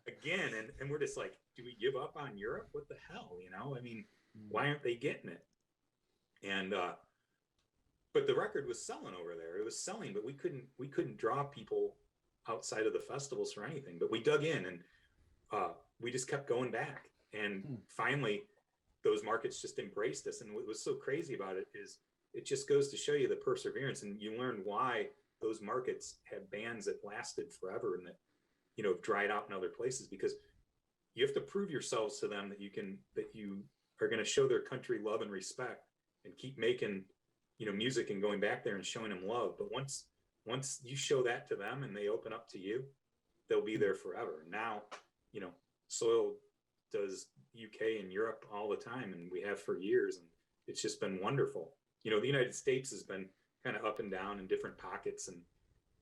again. And we're just like, do we give up on Europe? What the hell? You know, I mean, why aren't they getting it? And, but the record was selling over there. It was selling, but we couldn't draw people outside of the festivals for anything. But we dug in, and we just kept going back. And finally, those markets just embraced us. And what was so crazy about it is it just goes to show you the perseverance, and you learn why those markets have bands that lasted forever and that, you know, have dried out in other places, because you have to prove yourselves to them that you are going to show their country love and respect and keep making, you know, music and going back there and showing them love. But once you show that to them and they open up to you, they'll be there forever. Now, you know, Soil does UK and Europe all the time, and we have for years, and it's just been wonderful. You know, the United States has been kind of up and down in different pockets, and,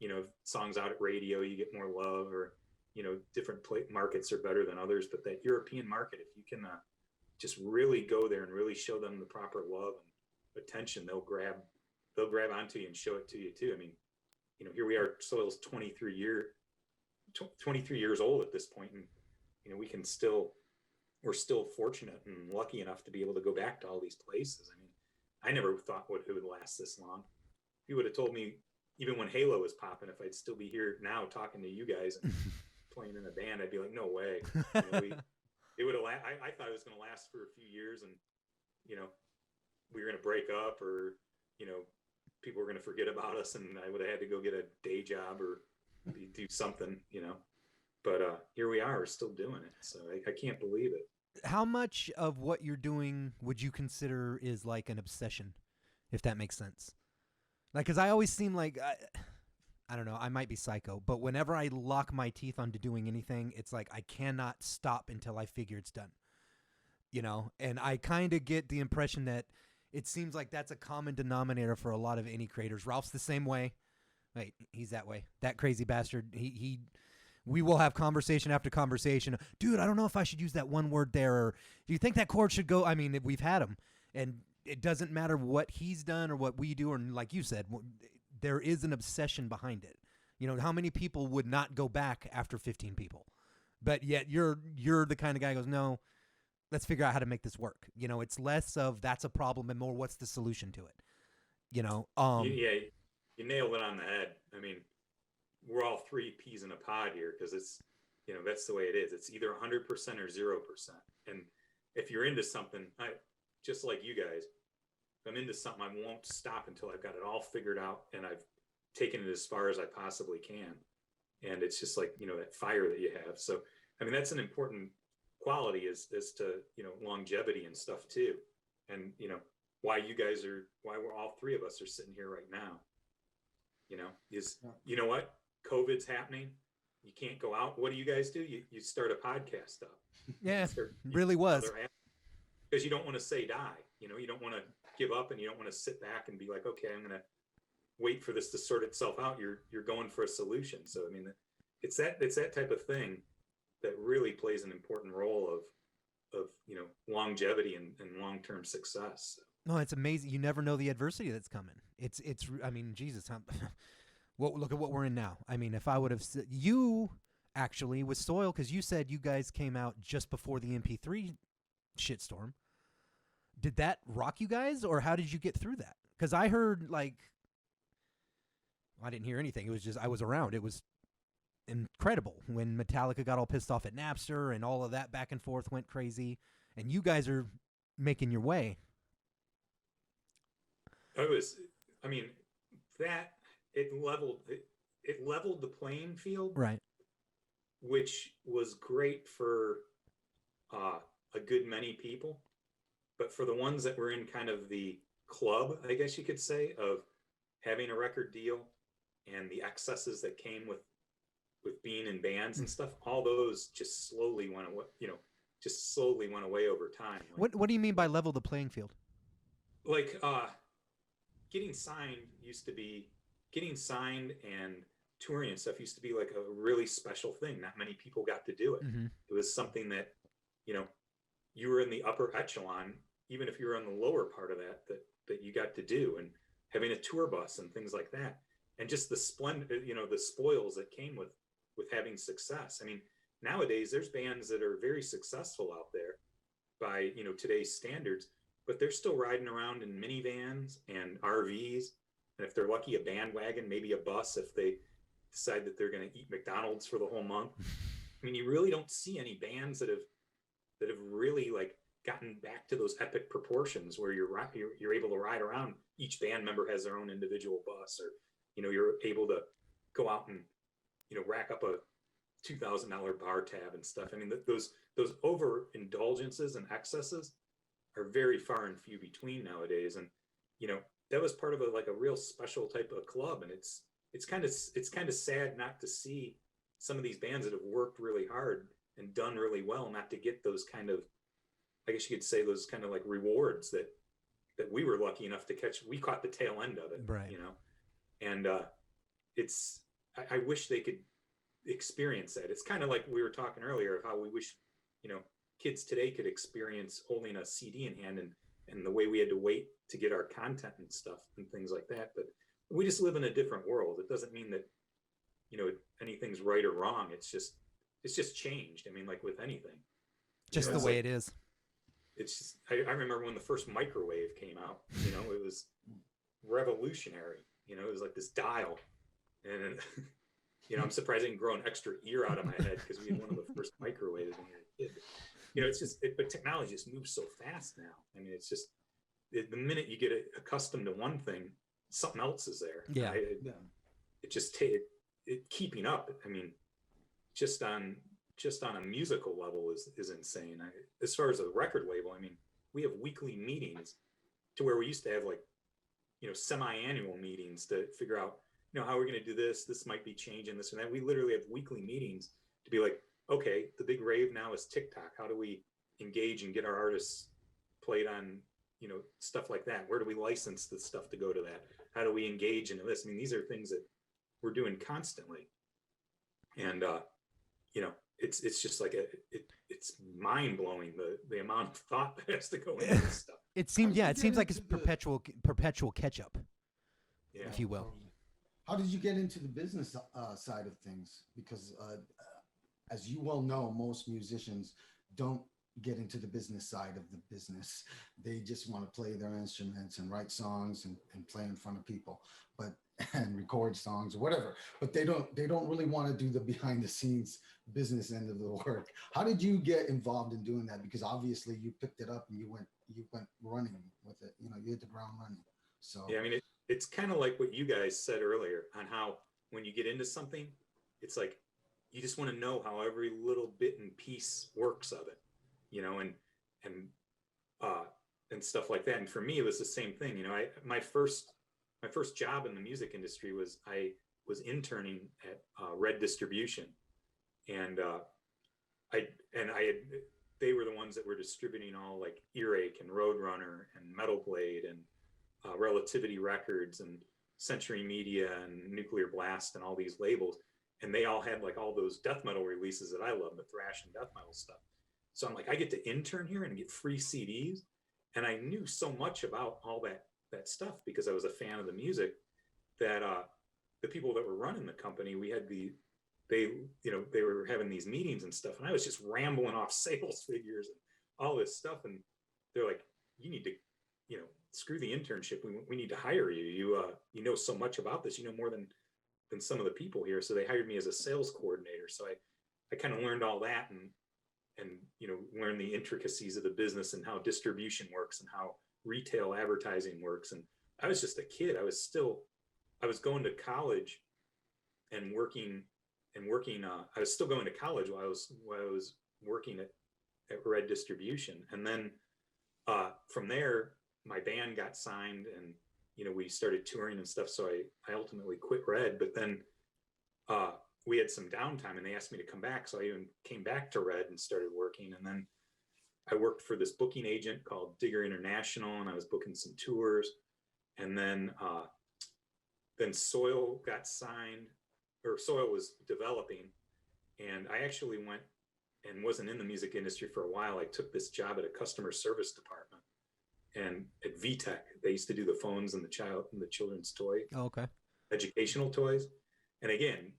you know, songs out at radio, you get more love, or, you know, different markets are better than others. But that European market, if you can just really go there and really show them the proper love and attention, they'll grab onto you and show it to you too. I mean, you know, here we are, Soil's 23 years old at this point, and, you know, we're still fortunate and lucky enough to be able to go back to all these places. I mean, I never thought it would last this long. If you would have told me, even when Halo was popping, if I'd still be here now talking to you guys and playing in a band, I'd be like, no way. You know, it would have. I thought it was going to last for a few years, and, you know, we were going to break up, or, you know, people were going to forget about us, and I would have had to go get a day job or do something, you know. But here we are, we're still doing it. So I can't believe it. How much of what you're doing would you consider is like an obsession, if that makes sense? Like, because I always seem like, I don't know, I might be psycho, but whenever I lock my teeth onto doing anything, it's like I cannot stop until I figure it's done. You know, and I kind of get the impression that it seems like that's a common denominator for a lot of indie creators. Ralph's the same way. Wait, he's that way. That crazy bastard. We will have conversation after conversation. Dude, I don't know if I should use that one word there, or do you think that chord should go? I mean, we've had him, and it doesn't matter what he's done or what we do, or like you said, there is an obsession behind it. You know, how many people would not go back after 15 people? But yet you're the kind of guy who goes, no, let's figure out how to make this work. You know, it's less of that's a problem and more what's the solution to it. You know, yeah, you nailed it on the head. I mean, we're all three peas in a pod here, because it's, you know, that's the way it is. It's either 100% or 0%. And if you're into something, just like you guys, if I'm into something, I won't stop until I've got it all figured out and I've taken it as far as I possibly can. And it's just like, you know, that fire that you have. So, I mean, that's an important quality is to, you know, longevity and stuff too. And, you know, why we're all three of us are sitting here right now, you know, is, you know what? COVID's happening. You can't go out. What do you guys do? You start a podcast up. Yeah, really was. Because you don't want to say die. You know, you don't want to give up, and you don't want to sit back and be like, okay, I'm going to wait for this to sort itself out. You're going for a solution. So, I mean, it's that type of thing that really plays an important role of you know, longevity and long-term success. No, it's amazing. You never know the adversity that's coming. It's I mean, Jesus, well, look at what we're in now. I mean, if I would have you actually with Soil, because you said you guys came out just before the MP3 shitstorm. Did that rock you guys, or how did you get through that? Because I heard, like, I didn't hear anything. It was just I was around. It was incredible when Metallica got all pissed off at Napster and all of that back and forth went crazy, and you guys are making your way. I mean, that it leveled the playing field, right? Which was great for a good many people, but for the ones that were in kind of the club, I guess you could say, of having a record deal and the excesses that came with being in bands and stuff, all those just slowly went away. You know, just slowly went away over time. Like, what do you mean by level the playing field? Like getting signed and touring and stuff used to be like a really special thing. Not many people got to do it. Mm-hmm. It was something that, you know, you were in the upper echelon, even if you were on the lower part of that you got to do, and having a tour bus and things like that. And just the splendor, you know, the spoils that came with having success. I mean, nowadays there's bands that are very successful out there by, you know, today's standards, but they're still riding around in minivans and RVs. And if they're lucky, a bandwagon, maybe a bus, if they decide that they're going to eat McDonald's for the whole month. I mean, you really don't see any bands that have really like gotten back to those epic proportions where you're able to ride around. Each band member has their own individual bus, or you're able to go out and rack up a $2,000 bar tab and stuff. I mean, those overindulgences and excesses are very far and few between nowadays. And that was part of a real special type of club. And it's kind of sad not to see some of these bands that have worked really hard and done really well not to get those kind of, I guess you could say, those kind of like rewards that we were lucky enough to catch. We caught the tail end of it, right? And I wish they could experience that. It's kind of like we were talking earlier of how we wish kids today could experience holding a CD in hand and the way we had to wait to get our content and stuff and things like that. But we just live in a different world. It doesn't mean that anything's right or wrong. It's just changed. I mean, like with anything, just the way it is. It's just, I remember when the first microwave came out, it was revolutionary. It was like this dial, and I'm surprised I didn't grow an extra ear out of my head because we had one of the first microwaves when we were a kid. It's just, but technology just moves so fast now. I mean, it's just the minute you get accustomed to one thing, something else is there. Yeah. It just keeping up. I mean, just on a musical level is insane. As far as a record label, I mean, we have weekly meetings to where we used to have semi-annual meetings to figure out, how we're going to do this. This might be changing this and that. We literally have weekly meetings to be like, okay, the big rave now is TikTok. How do we engage and get our artists played on, stuff like that? Where do we license the stuff to go to that? How do we engage into this? I mean, these are things that we're doing constantly. And, it's just like it's mind blowing the amount of thought that has to go into this stuff. It seems like it's perpetual catch up, if you will. How did you get into the business side of things? Because as you well know, most musicians don't get into the business side of the business. They just want to play their instruments and write songs and play in front of people, and record songs or whatever. But they don't really want to do the behind the scenes business end of the work. How did you get involved in doing that? Because obviously you picked it up and you went running with it. You hit the ground running. So yeah, I mean, it's kind of like what you guys said earlier on how when you get into something, it's like you just want to know how every little bit and piece works of it, and stuff like that. And for me, it was the same thing. My first job in the music industry was I was interning at Red Distribution, and they were the ones that were distributing all like Earache and Roadrunner and Metal Blade and Relativity Records and Century Media and Nuclear Blast and all these labels. And they all had like all those death metal releases that I love, the thrash and death metal stuff. So I'm like, I get to intern here and get free CDs. And I knew so much about all that stuff because I was a fan of the music that the people that were running the company, they were having these meetings and stuff. And I was just rambling off sales figures and all this stuff. And they're like, you need to, screw the internship. We need to hire you. You know so much about this. You know more than some of the people here. So they hired me as a sales coordinator. So I kind of learned all that and learned the intricacies of the business and how distribution works and how retail advertising works. And I was just a kid. I was going to college and working. I was still going to college while I was working at Red Distribution. And then from there, my band got signed and, we started touring and stuff. So I ultimately quit Red, but then we had some downtime and they asked me to come back. So I even came back to Red and started working. And then I worked for this booking agent called Digger International, and I was booking some tours. And then Soil got signed, or Soil was developing. And I actually went and wasn't in the music industry for a while. I took this job at a customer service department. And at VTech, they used to do the phones and the children's toy, educational toys. And again,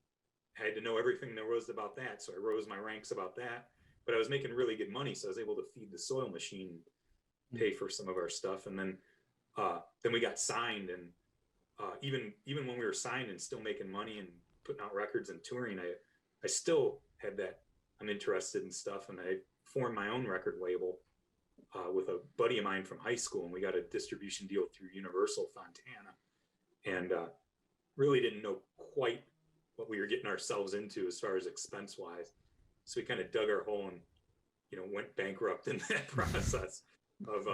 I had to know everything there was about that. So I rose my ranks about that, but I was making really good money. So I was able to feed the Soil machine, pay for some of our stuff. And then we got signed. And even when we were signed and still making money and putting out records and touring, I still had that, I'm interested in stuff. And I formed my own record label with a buddy of mine from high school, and we got a distribution deal through Universal Fontana, and really didn't know quite what we were getting ourselves into as far as expense wise. So we kind of dug our hole and, you know, went bankrupt in that process of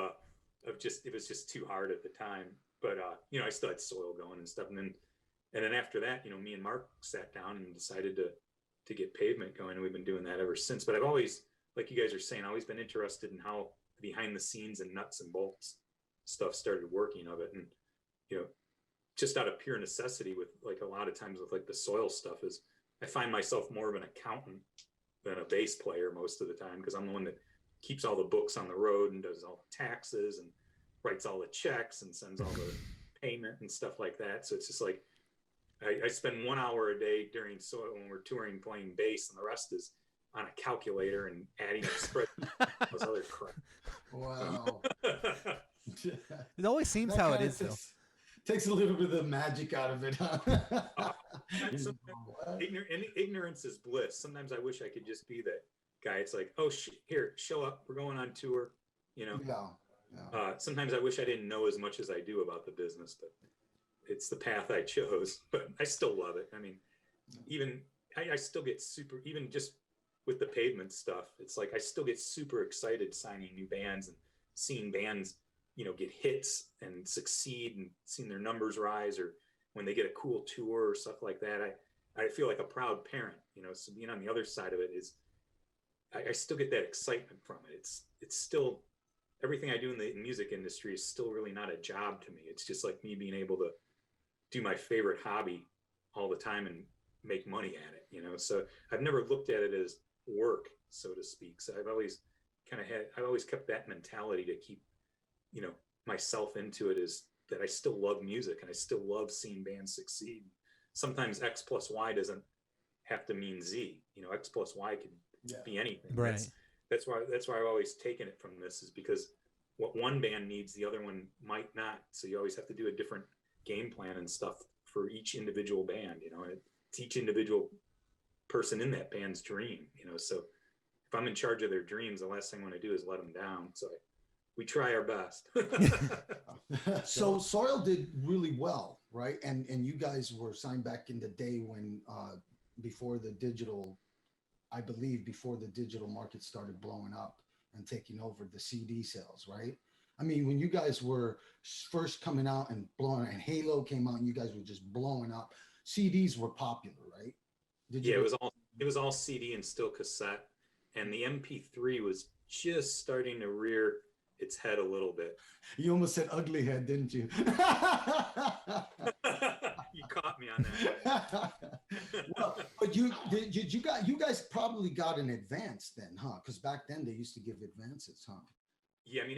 just, it was just too hard at the time. But, you know, I still had soil going and stuff. And then after that, you know, me and Mark sat down and decided to get Pavement going. And we've been doing that ever since. But I've always, like you guys are saying, always been interested in how behind the scenes and nuts and bolts stuff started working of it. And, you know, just out of pure necessity with like a lot of times with like the soil stuff is I find myself more of an accountant than a bass player most of the time, because I'm the one that keeps all the books on the road and does all the taxes and writes all the checks and sends all the payment and stuff like that. So it's just like I spend 1 hour a day during soil when we're touring playing bass, and the rest is on a calculator and adding up spreadsheets, those other crap. Wow. It always seems how it is, though. Takes a little bit of the magic out of it, huh? Ignorance is bliss. Sometimes I wish I could just be that guy. It's like, oh, here, show up. We're going on tour. You know. Yeah. Sometimes I wish I didn't know as much as I do about the business, but it's the path I chose. But I still love it. I mean, even I still get super. Even just with the Pavement stuff, it's like I still get super excited signing new bands and seeing bands, you know, get hits and succeed and seeing their numbers rise, or when they get a cool tour or stuff like that. I feel like a proud parent, you know. So being on the other side of it is, I still get that excitement from it. It's still, everything I do in the music industry is still really not a job to me. It's just like me being able to do my favorite hobby all the time and make money at it, you know. So I've never looked at it as work, so to speak. So I've always kept that mentality to keep, you know, myself into it, is that I still love music and I still love seeing bands succeed. Sometimes X plus Y doesn't have to mean Z, you know. X plus Y can be anything. Right. That's why I've always taken it from this, is because what one band needs, the other one might not. So you always have to do a different game plan and stuff for each individual band, you know. It's each individual person in that band's dream, you know. So if I'm in charge of their dreams, the last thing I want to do is let them down. So we try our best. So Soil did really well, right? And you guys were signed back in the day when before the digital market started blowing up and taking over the CD sales, right? I mean, when you guys were first coming out and blowing, and Halo came out and you guys were just blowing up, CDs were popular, right? It was all CD and still cassette, and the MP3 was just starting to rear its head a little bit. You almost said ugly head, didn't you? You caught me on that. Well, but you guys probably got an advance then, huh? Because back then they used to give advances, huh? Yeah, I mean,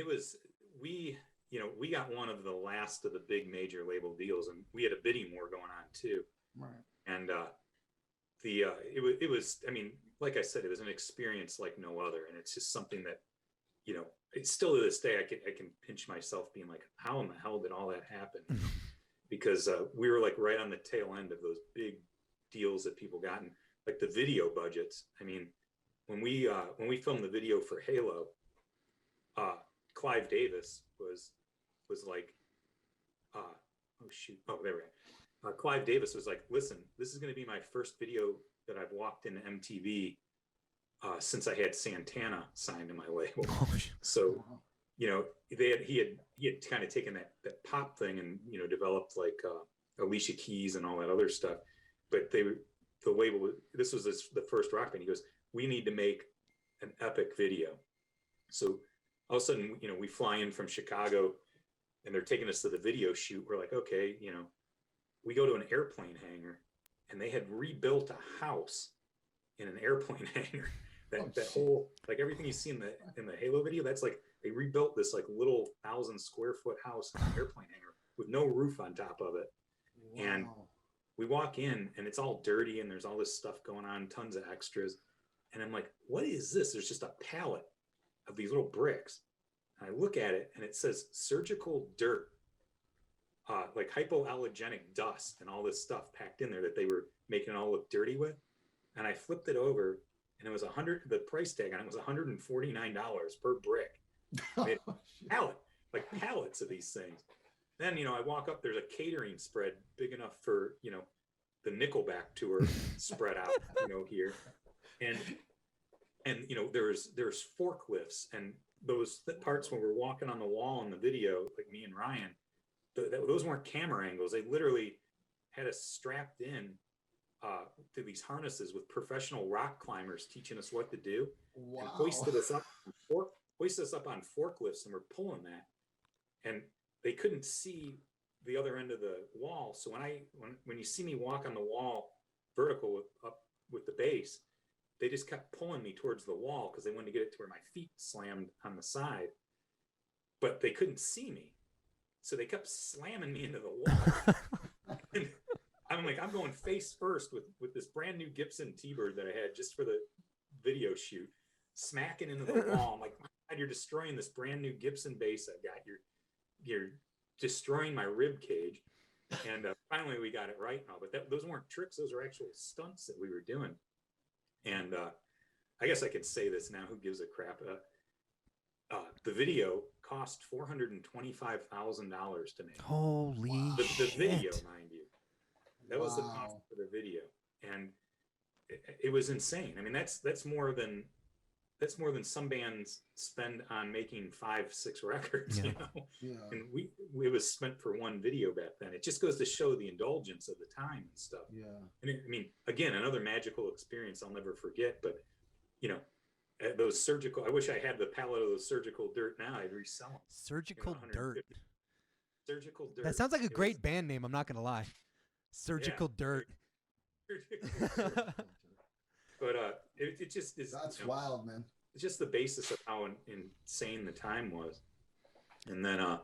we got one of the last of the big major label deals, and we had a bidding war going on too. Right. And it was, I mean, like I said, it was an experience like no other, and it's just something that, you know, it's still to this day I can pinch myself being like, how in the hell did all that happen? Because we were like right on the tail end of those big deals that people got, and like the video budgets. I mean, when we filmed the video for Halo, Clive Davis was like, Clive Davis was like, listen, this is going to be my first video that I've walked into MTV since I had Santana signed to my label. So, you know, he had kind of taken that pop thing and, you know, developed like Alicia Keys and all that other stuff. But the label, this was the first rock band. He goes, we need to make an epic video. So all of a sudden, you know, we fly in from Chicago and they're taking us to the video shoot. We're like, okay, you know, we go to an airplane hangar and they had rebuilt a house in an airplane hangar. That whole, like everything you see in the Halo video, that's like they rebuilt this like little 1,000 square foot house in an airplane hangar with no roof on top of it. Wow. And we walk in and it's all dirty and there's all this stuff going on, tons of extras. And I'm like, what is this? There's just a pallet of these little bricks. And I look at it and it says surgical dirt, like hypoallergenic dust and all this stuff packed in there that they were making it all look dirty with. And I flipped it over and it was the price tag on it was $149 per brick. They had pallets of these things. Then, I walk up, there's a catering spread big enough for, the Nickelback tour spread out, here. And there's forklifts, and those parts when we're walking on the wall in the video, like me and Ryan, those weren't camera angles. They literally had us strapped in to these harnesses with professional rock climbers teaching us what to do. Wow. And hoisted us up on forklifts, and we're pulling that. And they couldn't see the other end of the wall. So when you see me walk on the wall vertical up with the bass, they just kept pulling me towards the wall because they wanted to get it to where my feet slammed on the side. But they couldn't see me. So they kept slamming me into the wall. And I'm going face first with this brand new Gibson T-Bird that I had just for the video shoot, smacking into the wall. I'm like, my God, you're destroying this brand new Gibson bass I got. You're destroying my rib cage. And finally we got it right now. But those weren't tricks. Those are actual stunts that we were doing. And I guess I could say this now. Who gives a crap? The video cost $425,000 to make. Holy the shit. video, mind you. That was the cost for the video, and it was insane. I mean, that's more than some bands spend on making 5-6 records. Yeah. Yeah. And it was spent for one video back then. It just goes to show the indulgence of the time and stuff. Yeah. And again, another magical experience I'll never forget. But those surgical. I wish I had the palette of those surgical dirt now. I'd resell them. Surgical Dirt. Surgical Dirt. That sounds like a great band name. I'm not gonna lie. Surgical Dirt. But it just is. That's wild, man. It's just the basis of how insane the time was. And then and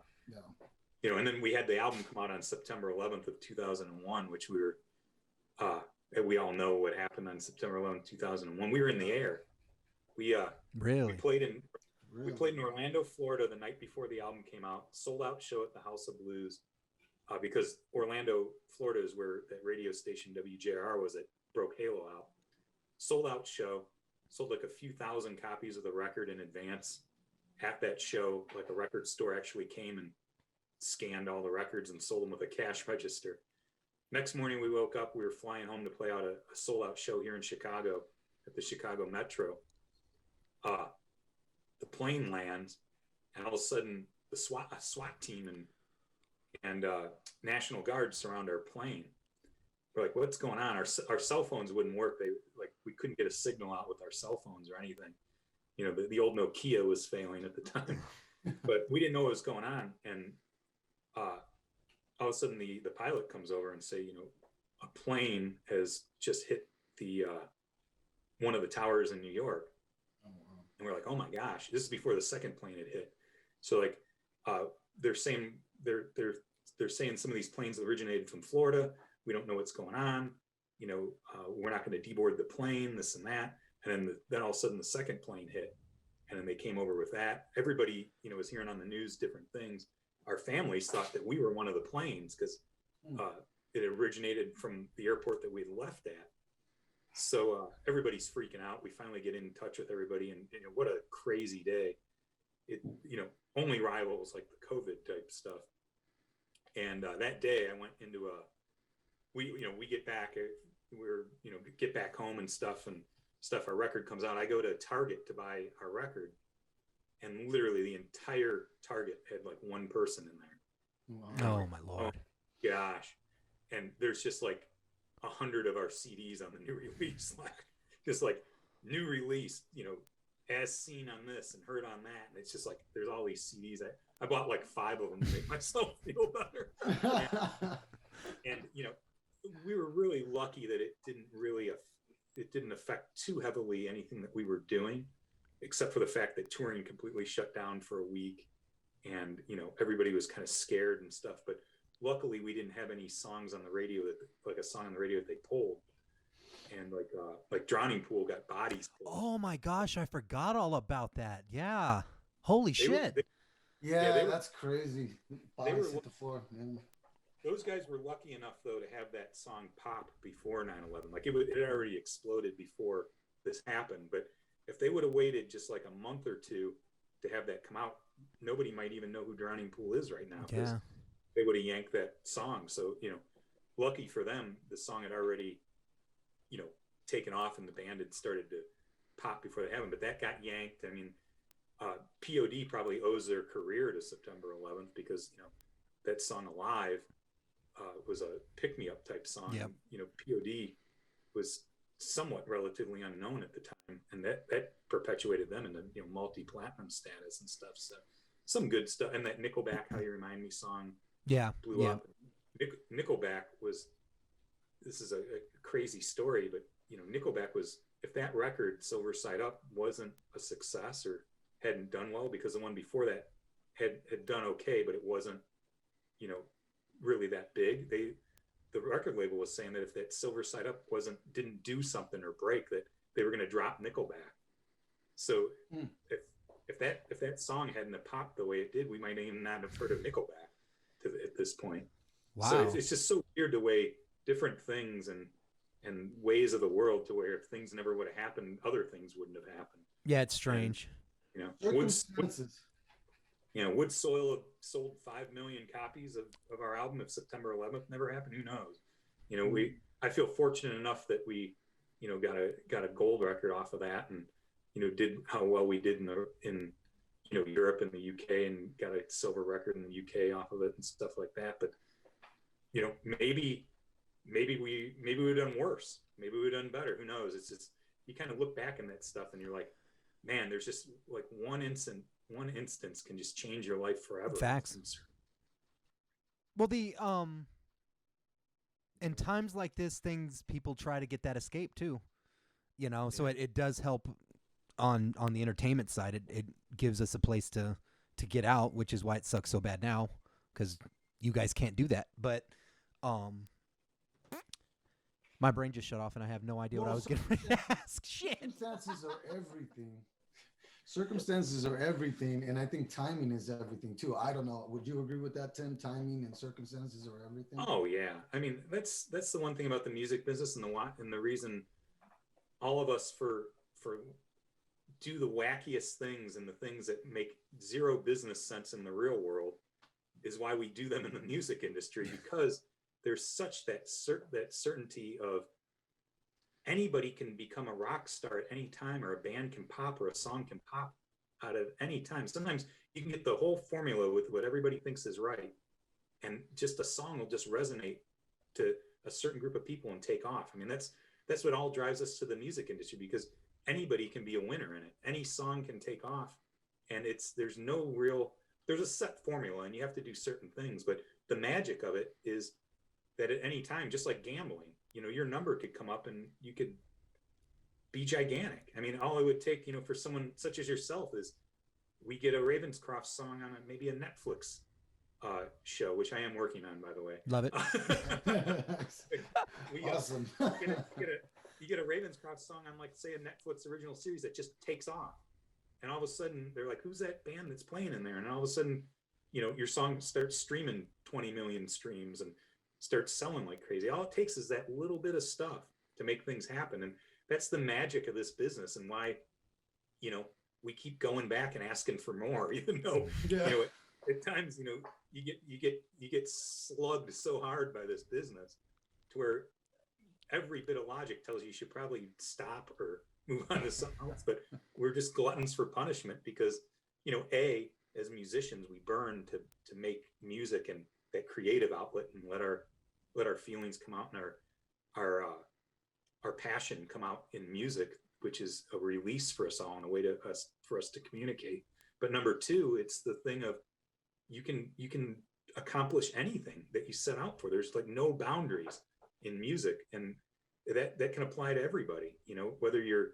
then we had the album come out on September 11th of 2001, which we all know what happened on September 11th, 2001. We were in the air. We played in Orlando, Florida the night before the album came out. Sold out show at the House of Blues, because Orlando, Florida is where that radio station WJR was that broke Halo out. Sold out show. Sold like a few thousand copies of the record in advance. At that show, like a record store actually came and scanned all the records and sold them with a cash register. Next morning we woke up, we were flying home to play out a sold out show here in Chicago at the Chicago Metro. The plane lands, and all of a sudden the SWAT team and National Guard surround our plane. We're like, what's going on? Our cell phones wouldn't work. We couldn't get a signal out with our cell phones or anything. The old Nokia was failing at the time, but we didn't know what was going on. And all of a sudden the pilot comes over and say, a plane has just hit the one of the towers in New York. And we're like, oh my gosh, this is before the second plane had hit. So they're saying some of these planes originated from Florida. We don't know what's going on. We're not going to deboard the plane, this and that. And then all of a sudden the second plane hit, and then they came over with that. Everybody, was hearing on the news different things. Our families thought that we were one of the planes because it originated from the airport that we had left at. So everybody's freaking out. We finally get in touch with everybody, and what a crazy day. It only rivals like the COVID type stuff. And that day I went into we get back, get back home and stuff. Our record comes out. I go to Target to buy our record, and literally the entire Target had like one person in there. Wow. Oh my Lord. Oh, gosh. And there's just like 100 of our CDs on the new release, just like new release, as seen on this and heard on that. And it's just like, there's all these CDs. I bought like 5 of them to make myself feel better. And we were really lucky that it didn't affect too heavily anything that we were doing, except for the fact that touring completely shut down for a week, and everybody was kind of scared and stuff. But luckily we didn't have any songs on the radio a song on the radio that they pulled, and like Drowning Pool got bodies pulled. Oh my gosh, I forgot all about that. Yeah. Holy shit. That's crazy. Bodies hit the floor. Man. Those guys were lucky enough, though, to have that song pop before 9/11. Like, it had already exploded before this happened. But if they would have waited just like a month or two, to have that come out, nobody might even know who Drowning Pool is right now, because Yeah. they would have yanked that song. So, lucky for them, the song had already, taken off, and the band had started to pop before they happened, but that got yanked. I mean, POD probably owes their career to September 11th, because, that song Alive was a pick-me-up type song. Yep. POD was somewhat relatively unknown at the time, and that perpetuated them into multi-platinum status and stuff. So some good stuff. And that Nickelback "How You Remind Me" song blew up. Nickelback was, this is a crazy story, but Nickelback was, if that record Silver Side Up wasn't a success or hadn't done well, because the one before that had done okay, but it wasn't really that big, the record label was saying that if that Silver Side Up didn't do something or break, that they were going to drop Nickelback. So if that song hadn't have popped the way it did, we might even not have heard of Nickelback at this point. Wow. So it's just so weird the way different things and ways of the world, to where if things never would have happened, other things wouldn't have happened. Yeah, it's strange. And, Circumstances. Would Soil have sold 5 million copies of our album if September 11th never happened? Who knows? I feel fortunate enough that we, got a gold record off of that, and did how well we did in Europe and the UK, and got a silver record in the UK off of it and stuff like that. But maybe we would have done worse. Maybe we would have done better. Who knows? It's just, you kind of look back in that stuff and you're like, man, there's just like one instance can just change your life forever. Facts. Well, in times like this, people try to get that escape too, so it does help on the entertainment side. It gives us a place to get out, which is why it sucks so bad now, because you guys can't do that. But my brain just shut off and I have no idea what I was getting ready to ask. Shit. Circumstances are everything, and I think timing is everything too. I don't know. Would you agree with that, Tim? Timing and circumstances are everything. Oh yeah, I mean that's the one thing about the music business, and the reason all of us for do the wackiest things and the things that make zero business sense in the real world is why we do them in the music industry, because there's such that certainty of anybody can become a rock star at any time, or a band can pop, or a song can pop out of any time. Sometimes you can get the whole formula with what everybody thinks is right, and just a song will just resonate to a certain group of people and take off. I mean, that's what all drives us to the music industry, because anybody can be a winner in it. Any song can take off, and there's a set formula, and you have to do certain things. But the magic of it is that at any time, just like gambling, your number could come up and you could be gigantic. I mean, all it would take, for someone such as yourself is we get a Ravenscroft song on maybe a Netflix show, which I am working on, by the way. Love it. Awesome. You get a Ravenscroft song on, like, say, a Netflix original series that just takes off. And all of a sudden they're like, who's that band that's playing in there? And all of a sudden, your song starts streaming 20 million streams and starts selling like crazy. All it takes is that little bit of stuff to make things happen. And that's the magic of this business, and why, we keep going back and asking for more, even though, at times, you get slugged so hard by this business to where every bit of logic tells you should probably stop or move on to something else. But we're just gluttons for punishment, because, as musicians, we burn to make music and that creative outlet, and let our feelings come out, and our passion come out in music, which is a release for us all, and a way for us to communicate. But number two, it's the thing of you can accomplish anything that you set out for. There's like no boundaries in music, and that can apply to everybody. Whether you're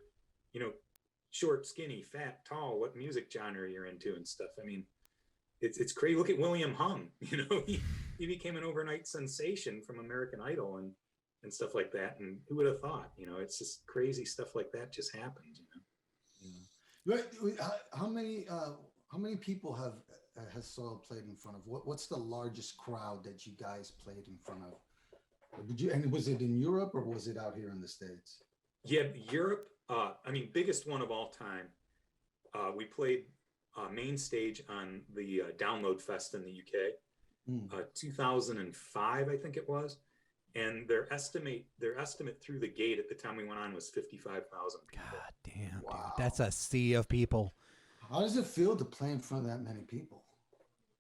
short, skinny, fat, tall, what music genre you're into and stuff. I mean, it's crazy. Look at William Hung. He became an overnight sensation from American Idol and stuff like that. And who would have thought? It's just crazy stuff like that just happens. How many people has Soil played in front of? What's the largest crowd that you guys played in front of? And was it in Europe, or was it out here in the States? Yeah, Europe. Biggest one of all time. We played main stage on the Download Fest in the UK, 2005, I think it was. And their estimate through the gate at the time we went on was 55,000 people. God damn, Wow. dude. That's a sea of people. How does it feel to play in front of that many people?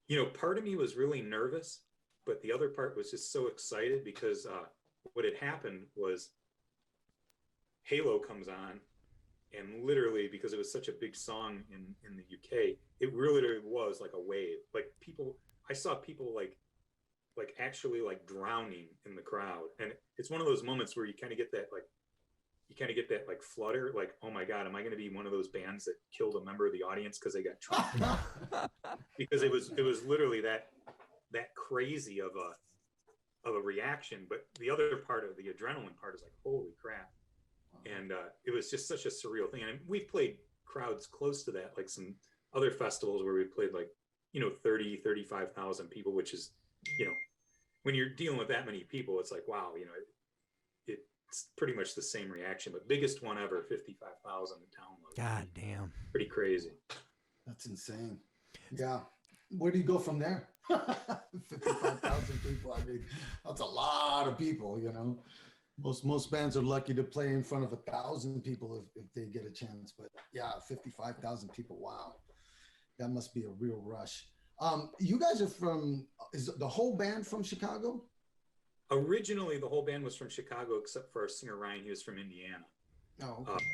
You know, part of me was really nervous, but the other part was just so excited because what had happened was Halo comes on, and literally, because it was such a big song in the UK, it really was like a wave. Like I saw people like actually like drowning in the crowd. And it's one of those moments where you kind of get that like flutter, like, oh my God, am I going to be one of those bands that killed a member of the audience because they got trapped? Because it was literally that crazy of a reaction. But the other part of the adrenaline part is like, holy crap. And it was just such a surreal thing. And we've played crowds close to that, like some other festivals where we played like, 30, 35,000 people, which is, when you're dealing with that many people, it's like, wow, it's pretty much the same reaction. But biggest one ever, 55,000 downloads. God damn. Pretty crazy. That's insane. Yeah. Where do you go from there? 55,000 people. I mean, that's a lot of people, Most bands are lucky to play in front of 1,000 people if they get a chance. But yeah, 55,000 people. Wow. That must be a real rush. You guys are is the whole band from Chicago? Originally, the whole band was from Chicago, except for our singer, Ryan. He was from Indiana. Oh, okay.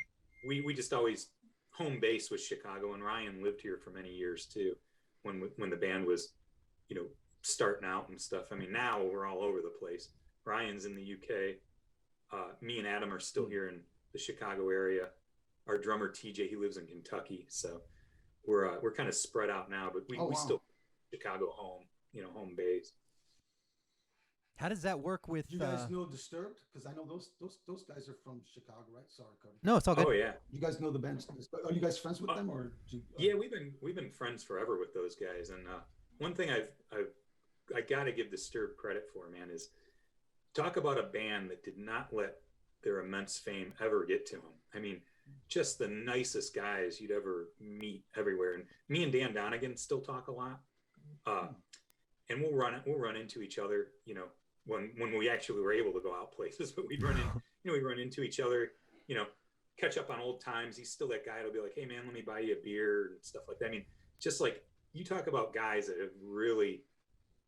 We just always, home base was Chicago, and Ryan lived here for many years too, when the band was, starting out and stuff. I mean, now we're all over the place. Ryan's in the UK. Me and Adam are still here in the Chicago area. Our drummer, TJ, he lives in Kentucky. So we're kind of spread out now, but we still Chicago home, home base. How does that work with? You guys know Disturbed? Because I know those guys are from Chicago, right? Sorry, Cody. No, it's all good. Oh yeah. You guys know the band? Are you guys friends with them, or? Yeah, we've been friends forever with those guys. And one thing I got to give Disturbed credit for, man, is talk about a band that did not let their immense fame ever get to them. I mean, just the nicest guys you'd ever meet everywhere. And me and Dan Donegan still talk a lot. And we'll run into each other, when we actually were able to go out places, but we'd run into each other, catch up on old times. He's still that guy that'll be like, hey man, let me buy you a beer and stuff like that. I mean, just like, you talk about guys that have really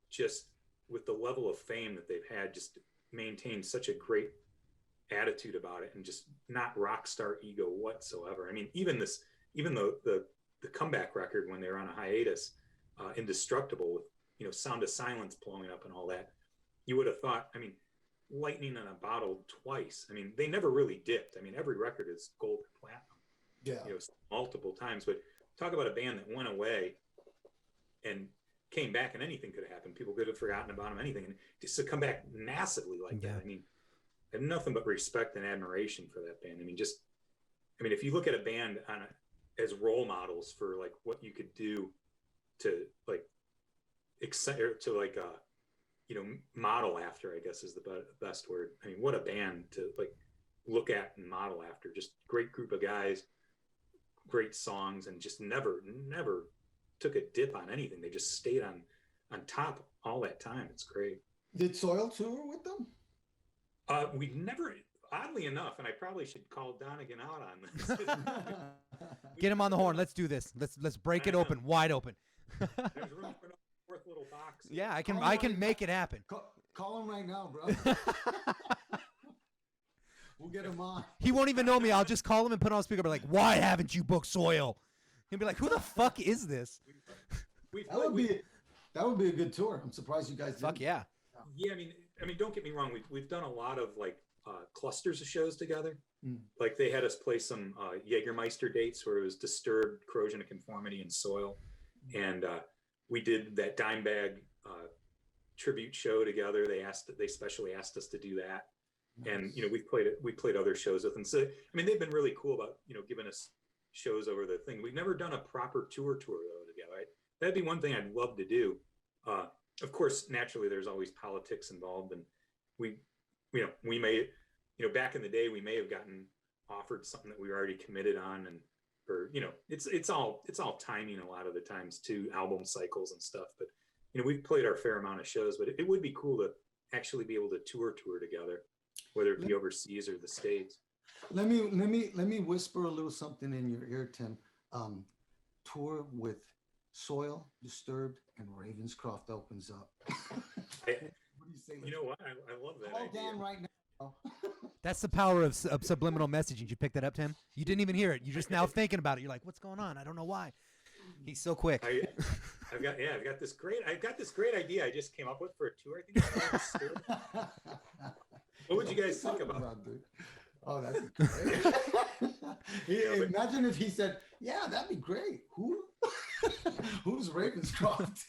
just, with the level of fame that they've had, just maintained such a great attitude about it and just not rock star ego whatsoever. I mean, even the comeback record when they were on a hiatus, Indestructible, with Sound of Silence blowing up and all that, you would have thought, I mean, lightning in a bottle twice. I mean, they never really dipped. I mean, every record is gold or platinum, multiple times. But talk about a band that went away and came back, and anything could have happened. People could have forgotten about them, anything, and just to come back massively like that. I mean, I have nothing but respect and admiration for that band. I mean, if you look at a band as role models for like what you could do to like model after, I guess is the best word. I mean, what a band to like look at and model after. Just great group of guys, great songs, and just never took a dip on anything. They just stayed on top all that time. It's great. Did Soil tour with them? We've never, oddly enough, and I probably should call Donegan out on this. Get him on the horn. Let's do this. Let's break it open, wide open. There's room for no fourth little box. Yeah, I can make it happen. Call him right now, bro. We'll get him on. He won't even know me. I'll just call him and put him on speaker. Be like, why haven't you booked Soil? He'll be like, who the fuck is this? That would be a good tour. I'm surprised you guys didn't. Fuck yeah. Yeah, I mean, don't get me wrong. We've done a lot of like clusters of shows together. Like they had us play some Jägermeister dates where it was Disturbed, Corrosion of Conformity, and Soil, and we did that Dimebag tribute show together. They specially asked us to do that, nice. And we played other shows with them. So I mean, they've been really cool about giving us shows over the thing. We've never done a proper tour though together. Right? That'd be one thing I'd love to do. Of course, naturally, there's always politics involved, and we may, back in the day, we may have gotten offered something that we were already committed on, and or it's all timing a lot of the times too, album cycles and stuff. But we've played our fair amount of shows, but it would be cool to actually be able to tour together, whether it be overseas or the States. Let me whisper a little something in your ear, Tim. Tour with Soil, Disturbed, and Ravenscroft opens up. What do you say? You know what? I love that Call idea. Dan right now. That's the power of subliminal messaging. Did you pick that up, Tim? You didn't even hear it. You're just now thinking about it. You're like, what's going on? I don't know why. He's so quick. I've got this great idea I just came up with for a tour. I think what would you guys think about? Dude? Oh, that's great. Imagine if he said, "Yeah, that'd be great." Who? Who's Ravenscroft?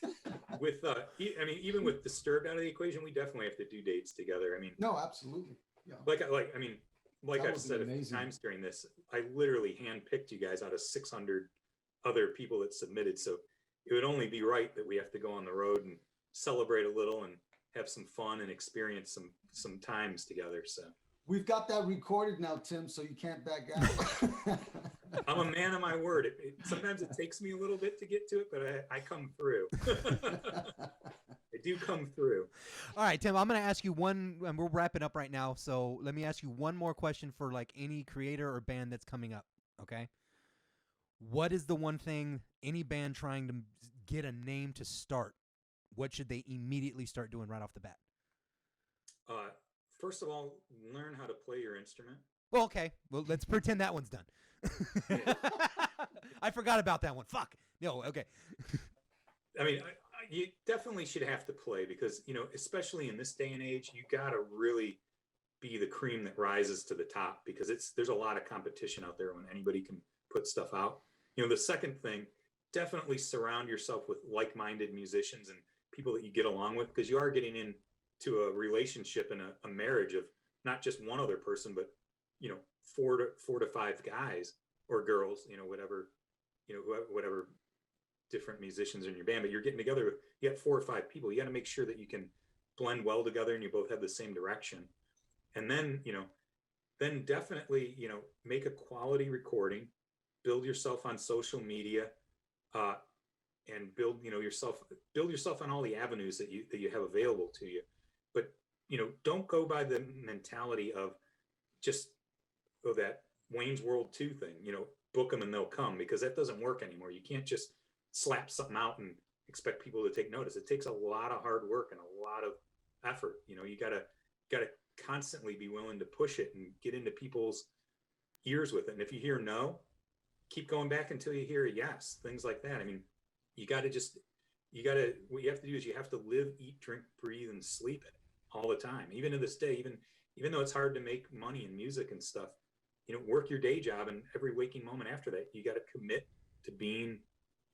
With even with Disturbed out of the equation, we definitely have to do dates together. No, absolutely. Yeah. Like I've said a few times during this, I literally handpicked you guys out of 600 other people that submitted. So it would only be right that we have to go on the road and celebrate a little and have some fun and experience some times together. So we've got that recorded now, Tim, so you can't back out. I'm a man of my word. Sometimes it takes me a little bit to get to it, but I come through. I do come through. All right, Tim, I'm going to ask you one, and we're wrapping up right now. So let me ask you one more question for like any creator or band that's coming up. Okay. What is the one thing any band trying to get a name to start? What should they immediately start doing right off the bat? First of all, learn how to play your instrument. Well, okay. Well, let's pretend that one's done. I forgot about that one. Fuck. No, okay. You definitely should have to play because, especially in this day and age, you got to really be the cream that rises to the top because there's a lot of competition out there when anybody can put stuff out. The second thing, definitely surround yourself with like-minded musicians and people that you get along with because you are getting into a relationship and a marriage of not just one other person, but, 4 to 5 guys or girls, whatever different musicians in your band, but you're getting together with, you got 4 or 5 people. You got to make sure that you can blend well together and you both have the same direction. And then, then definitely, make a quality recording, build yourself on social media, and build yourself on all the avenues that you have available to you. But, don't go by the mentality of just that Wayne's World 2 thing, book them and they'll come, because that doesn't work anymore. You can't just slap something out and expect people to take notice. It takes a lot of hard work and a lot of effort. You gotta constantly be willing to push it and get into people's ears with it. And if you hear no, keep going back until you hear a yes, things like that. What you have to do is you have to live, eat, drink, breathe, and sleep it all the time. Even to this day, even though it's hard to make money in music and stuff, work your day job, and every waking moment after that, you got to commit to being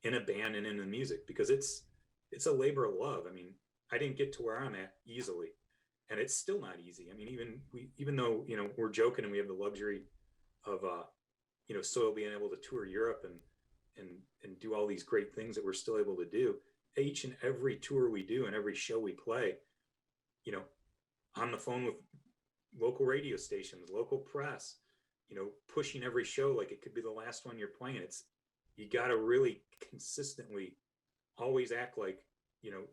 in a band and in the music, because it's a labor of love. I didn't get to where I'm at easily, and it's still not easy. Even though, we're joking and we have the luxury of, Soil being able to tour Europe and do all these great things that we're still able to do, each and every tour we do and every show we play, on the phone with local radio stations, local press, pushing every show like it could be the last one you're playing. You got to really consistently always act like,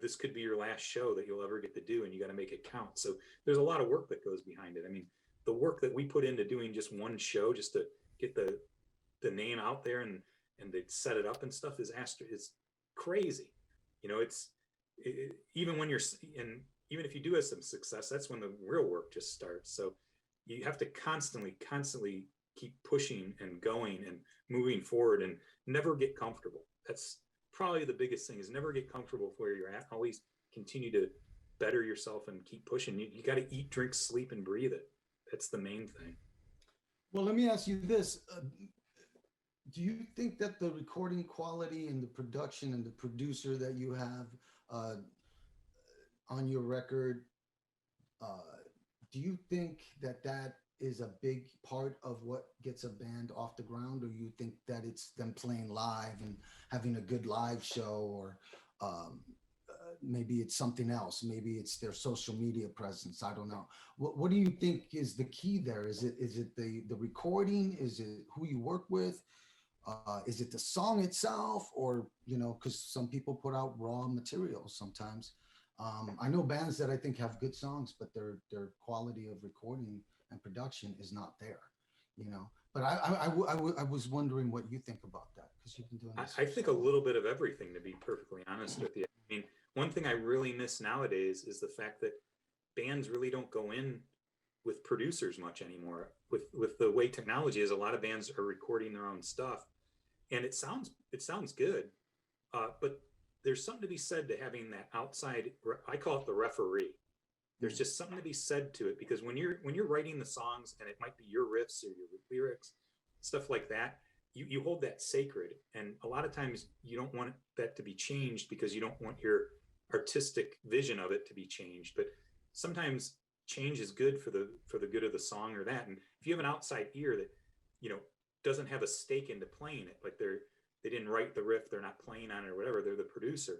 this could be your last show that you'll ever get to do, and you got to make it count. So there's a lot of work that goes behind it. The work that we put into doing just one show, just to get the name out there and to set it up and stuff is crazy. Even if you do have some success, that's when the real work just starts. So you have to constantly keep pushing and going and moving forward and never get comfortable. That's probably the biggest thing, is never get comfortable where you're at. Always continue to better yourself and keep pushing. You got to eat, drink, sleep, and breathe it. That's the main thing. Well, let me ask you this. Do you think that the recording quality and the production and the producer that you have on your record, do you think that is a big part of what gets a band off the ground, or you think that it's them playing live and having a good live show, or maybe it's something else? Maybe it's their social media presence. I don't know. What do you think is the key there? Is it the recording? Is it who you work with? Is it the song itself, or because some people put out raw material sometimes. I know bands that I think have good songs, but their quality of recording and production is not there. But I was wondering what you think about that, because you've been doing this. I think a little bit of everything, to be perfectly honest with you. I mean, one thing I really miss nowadays is the fact that bands really don't go in with producers much anymore. With the way technology is, a lot of bands are recording their own stuff, and it sounds good, but there's something to be said to having that outside. I call it the referee. There's just something to be said to it, because when you're writing the songs, and it might be your riffs or your lyrics, stuff like that, you hold that sacred, and a lot of times you don't want that to be changed because you don't want your artistic vision of it to be changed. But sometimes change is good for the good of the song or that. And if you have an outside ear that doesn't have a stake into playing it, like they didn't write the riff, they're not playing on it or whatever, they're the producer,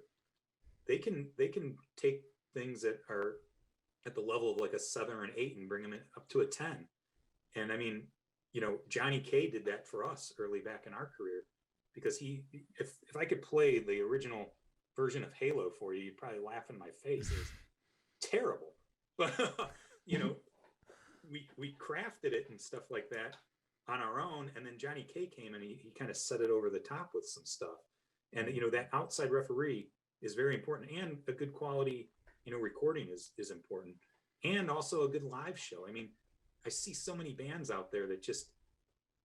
they can take things that are at the level of like a 7 or an 8 and bring them up to a 10. And I mean, Johnny K did that for us early back in our career, because if I could play the original version of Halo for you, you'd probably laugh in my face. It was terrible, but we crafted it and stuff like that on our own. And then Johnny K came and he kind of set it over the top with some stuff. And that outside referee is very important, and a good quality recording is important, and also a good live show. I mean, I see so many bands out there that just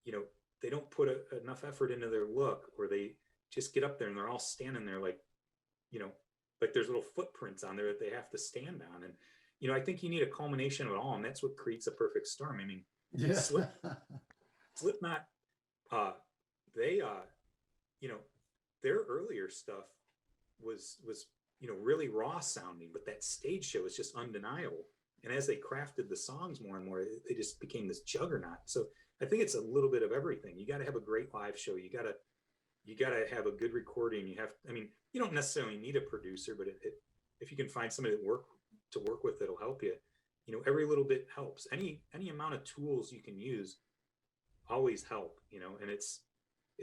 they don't put enough effort into their look, or they just get up there and they're all standing there like like there's little footprints on there that they have to stand on. And I think you need a culmination of it all, and that's what creates a perfect storm. I mean, Yeah. Slipknot, they their earlier stuff was really raw sounding, but that stage show is just undeniable. And as they crafted the songs more and more, they just became this juggernaut. So I think it's a little bit of everything. You got to have a great live show. You got to have a good recording. You don't necessarily need a producer, but if you can find somebody to work with, that'll help you. Every little bit helps. Any amount of tools you can use always help. And it's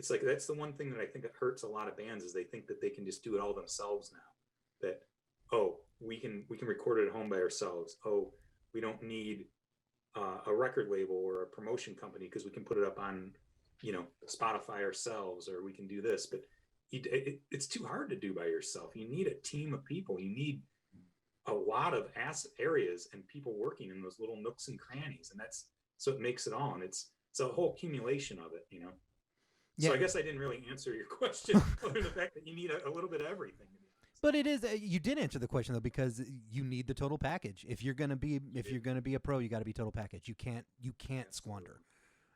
like, that's the one thing that I think that hurts a lot of bands, is they think that they can just do it all themselves now. That, we can record it at home by ourselves. We don't need a record label or a promotion company, because we can put it up on Spotify ourselves, or we can do this. But it's too hard to do by yourself. You need a team of people. You need a lot of areas and people working in those little nooks and crannies, and so it makes it all. And it's a whole accumulation of it. Yeah. So I guess I didn't really answer your question, other than the fact that you need a little bit of everything. But it is, you did answer the question though, because you need the total package. If you're gonna be a pro, you got to be total package. You can't squander,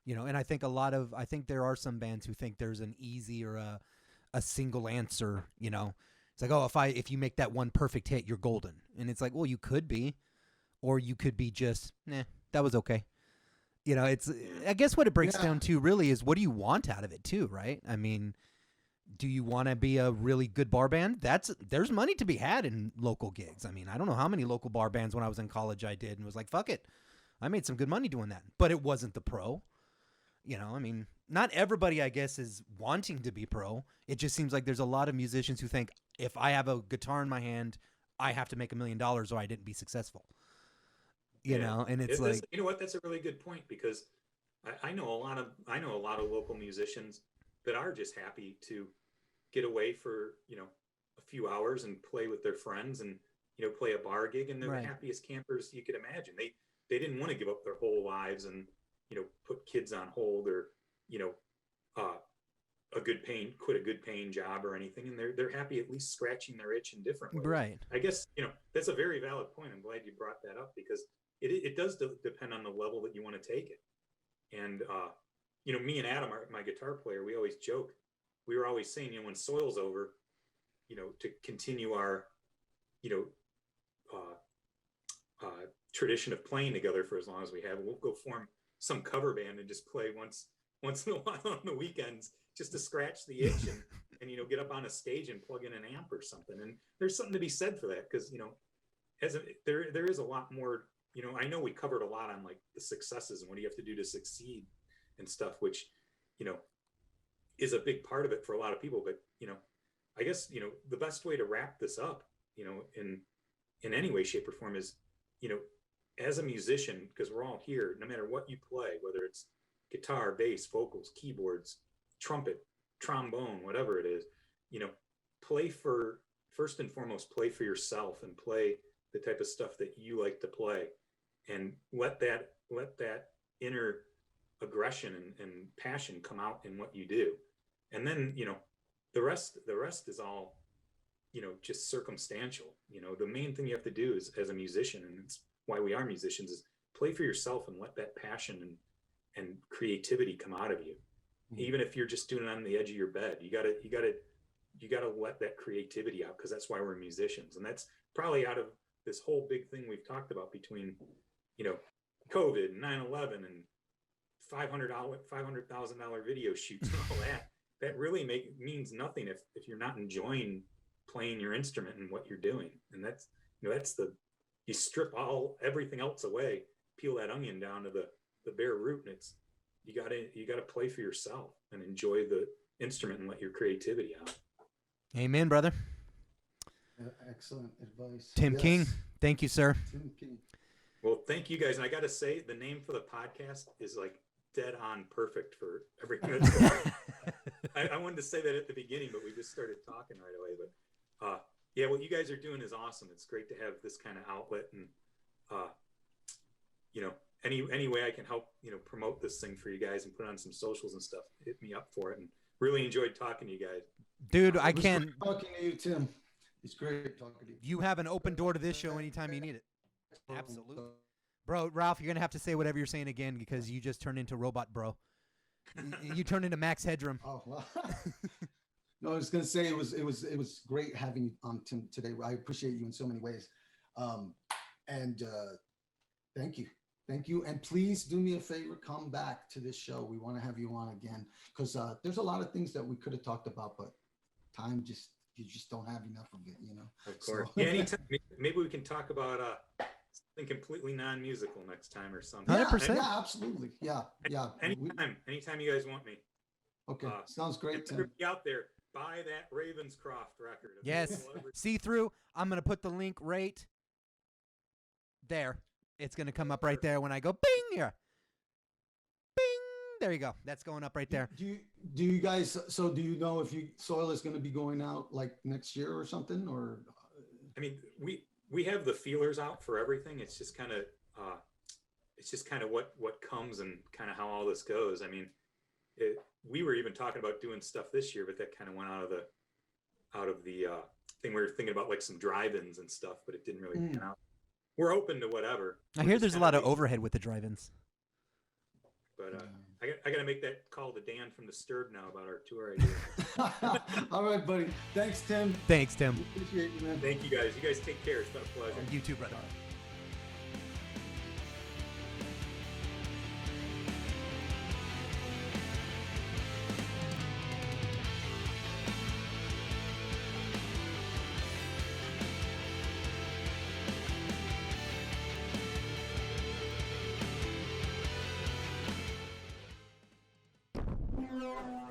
And I think I think there are some bands who think there's an easy or a single answer. It's like, if you make that one perfect hit, you're golden. And it's like, well, you could be, or you could be just, that was okay. It's, I guess what it breaks down to really is, what do you want out of it too, right? I mean, do you want to be a really good bar band? There's money to be had in local gigs. I mean, I don't know how many local bar bands when I was in college I did, and was like, fuck it. I made some good money doing that, but it wasn't the pro. I mean, not everybody, I guess, is wanting to be pro. It just seems like there's a lot of musicians who think, if I have a guitar in my hand, I have to make $1 million or I didn't be successful. And it's like, you know what? That's a really good point, because I know a lot of local musicians that are just happy to get away for a few hours and play with their friends, and play a bar gig, and they're Right. the happiest campers you could imagine. They didn't want to give up their whole lives and put kids on hold, or quit a good paying job or anything, and they're happy at least scratching their itch in different ways. right. I guess that's a very valid point. I'm glad you brought that up, because it does depend on the level that you want to take it. And me and Adam, my guitar player, we always joke. We were always saying, when Soil's over, to continue our tradition of playing together for as long as we have, we'll go form some cover band and just play once in a while on the weekends, just to scratch the itch and get up on a stage and plug in an amp or something. And there's something to be said for that, because there is a lot more. I know we covered a lot on like the successes and what do you have to do to succeed and stuff, which is a big part of it for a lot of people. But, I guess, the best way to wrap this up, in any way, shape, or form is, as a musician, because we're all here, no matter what you play, whether it's guitar, bass, vocals, keyboards, trumpet, trombone, whatever it is, first and foremost, play for yourself and play the type of stuff that you like to play, and let that inner aggression and passion come out in what you do. And then, the rest is all, just circumstantial. The main thing you have to do is, as a musician, and it's why we are musicians, is play for yourself and let that passion and creativity come out of you. Even if you're just doing it on the edge of your bed, you gotta let that creativity out, because that's why we're musicians. And that's probably out of this whole big thing we've talked about between, COVID and 9/11 and $500,000 video shoots and all that. That really means nothing if you're not enjoying playing your instrument and what you're doing. And that's you strip everything else away, peel that onion down to the bare root, and you gotta play for yourself and enjoy the instrument and let your creativity out. Amen, brother. Excellent advice. Tim King, thank you, sir. Tim King. Well, thank you guys. And I got to say, the name for the podcast is like dead on perfect for everything that's going on. I wanted to say that at the beginning, but we just started talking right away. But yeah, what you guys are doing is awesome. It's great to have this kind of outlet, and any way I can help promote this thing for you guys and put on some socials and stuff, hit me up for it. And really enjoyed talking to you guys, dude. I It was can. great talking to you, Tim. It's great talking to you. You have an open door to this show anytime you need it. Absolutely, bro. Ralph, you're gonna have to say whatever you're saying again, because you just turned into robot, bro. You turned into Max Headroom. Oh, well. No, I was gonna say it was great having you on, Tim, today. I appreciate you in so many ways, and thank you. And please do me a favor, come back to this show. We want to have you on again, because there's a lot of things that we could have talked about, but you just don't have enough of it, Of course. So. Yeah, anytime. Maybe we can talk about something completely non-musical next time or something. 100%. Yeah, absolutely. Yeah. Anytime you guys want me. Okay, sounds great, Tim. Everybody out there, buy that Ravenscroft record. Yes, see through. I'm gonna put the link right there. It's gonna come up right there when I go bing here. Bing. There you go. That's going up right there. Do you guys? So do you know if soil is going to be going out like next year or something? Or I mean, we have the feelers out for everything. It's just kind of what comes and kind of how all this goes. I mean, we were even talking about doing stuff this year, but that kind of went out of the thing. We were thinking about like some drive-ins and stuff, but it didn't really pan out. We're open to whatever. I hear there's a lot of overhead with the drive-ins. But I got to make that call to Dan from the Sturb now about our tour idea. All right, buddy. Thanks, Tim. Thanks, Tim. Appreciate you, man. Thank you guys. You guys take care. It's been a pleasure. You too, brother. Yeah.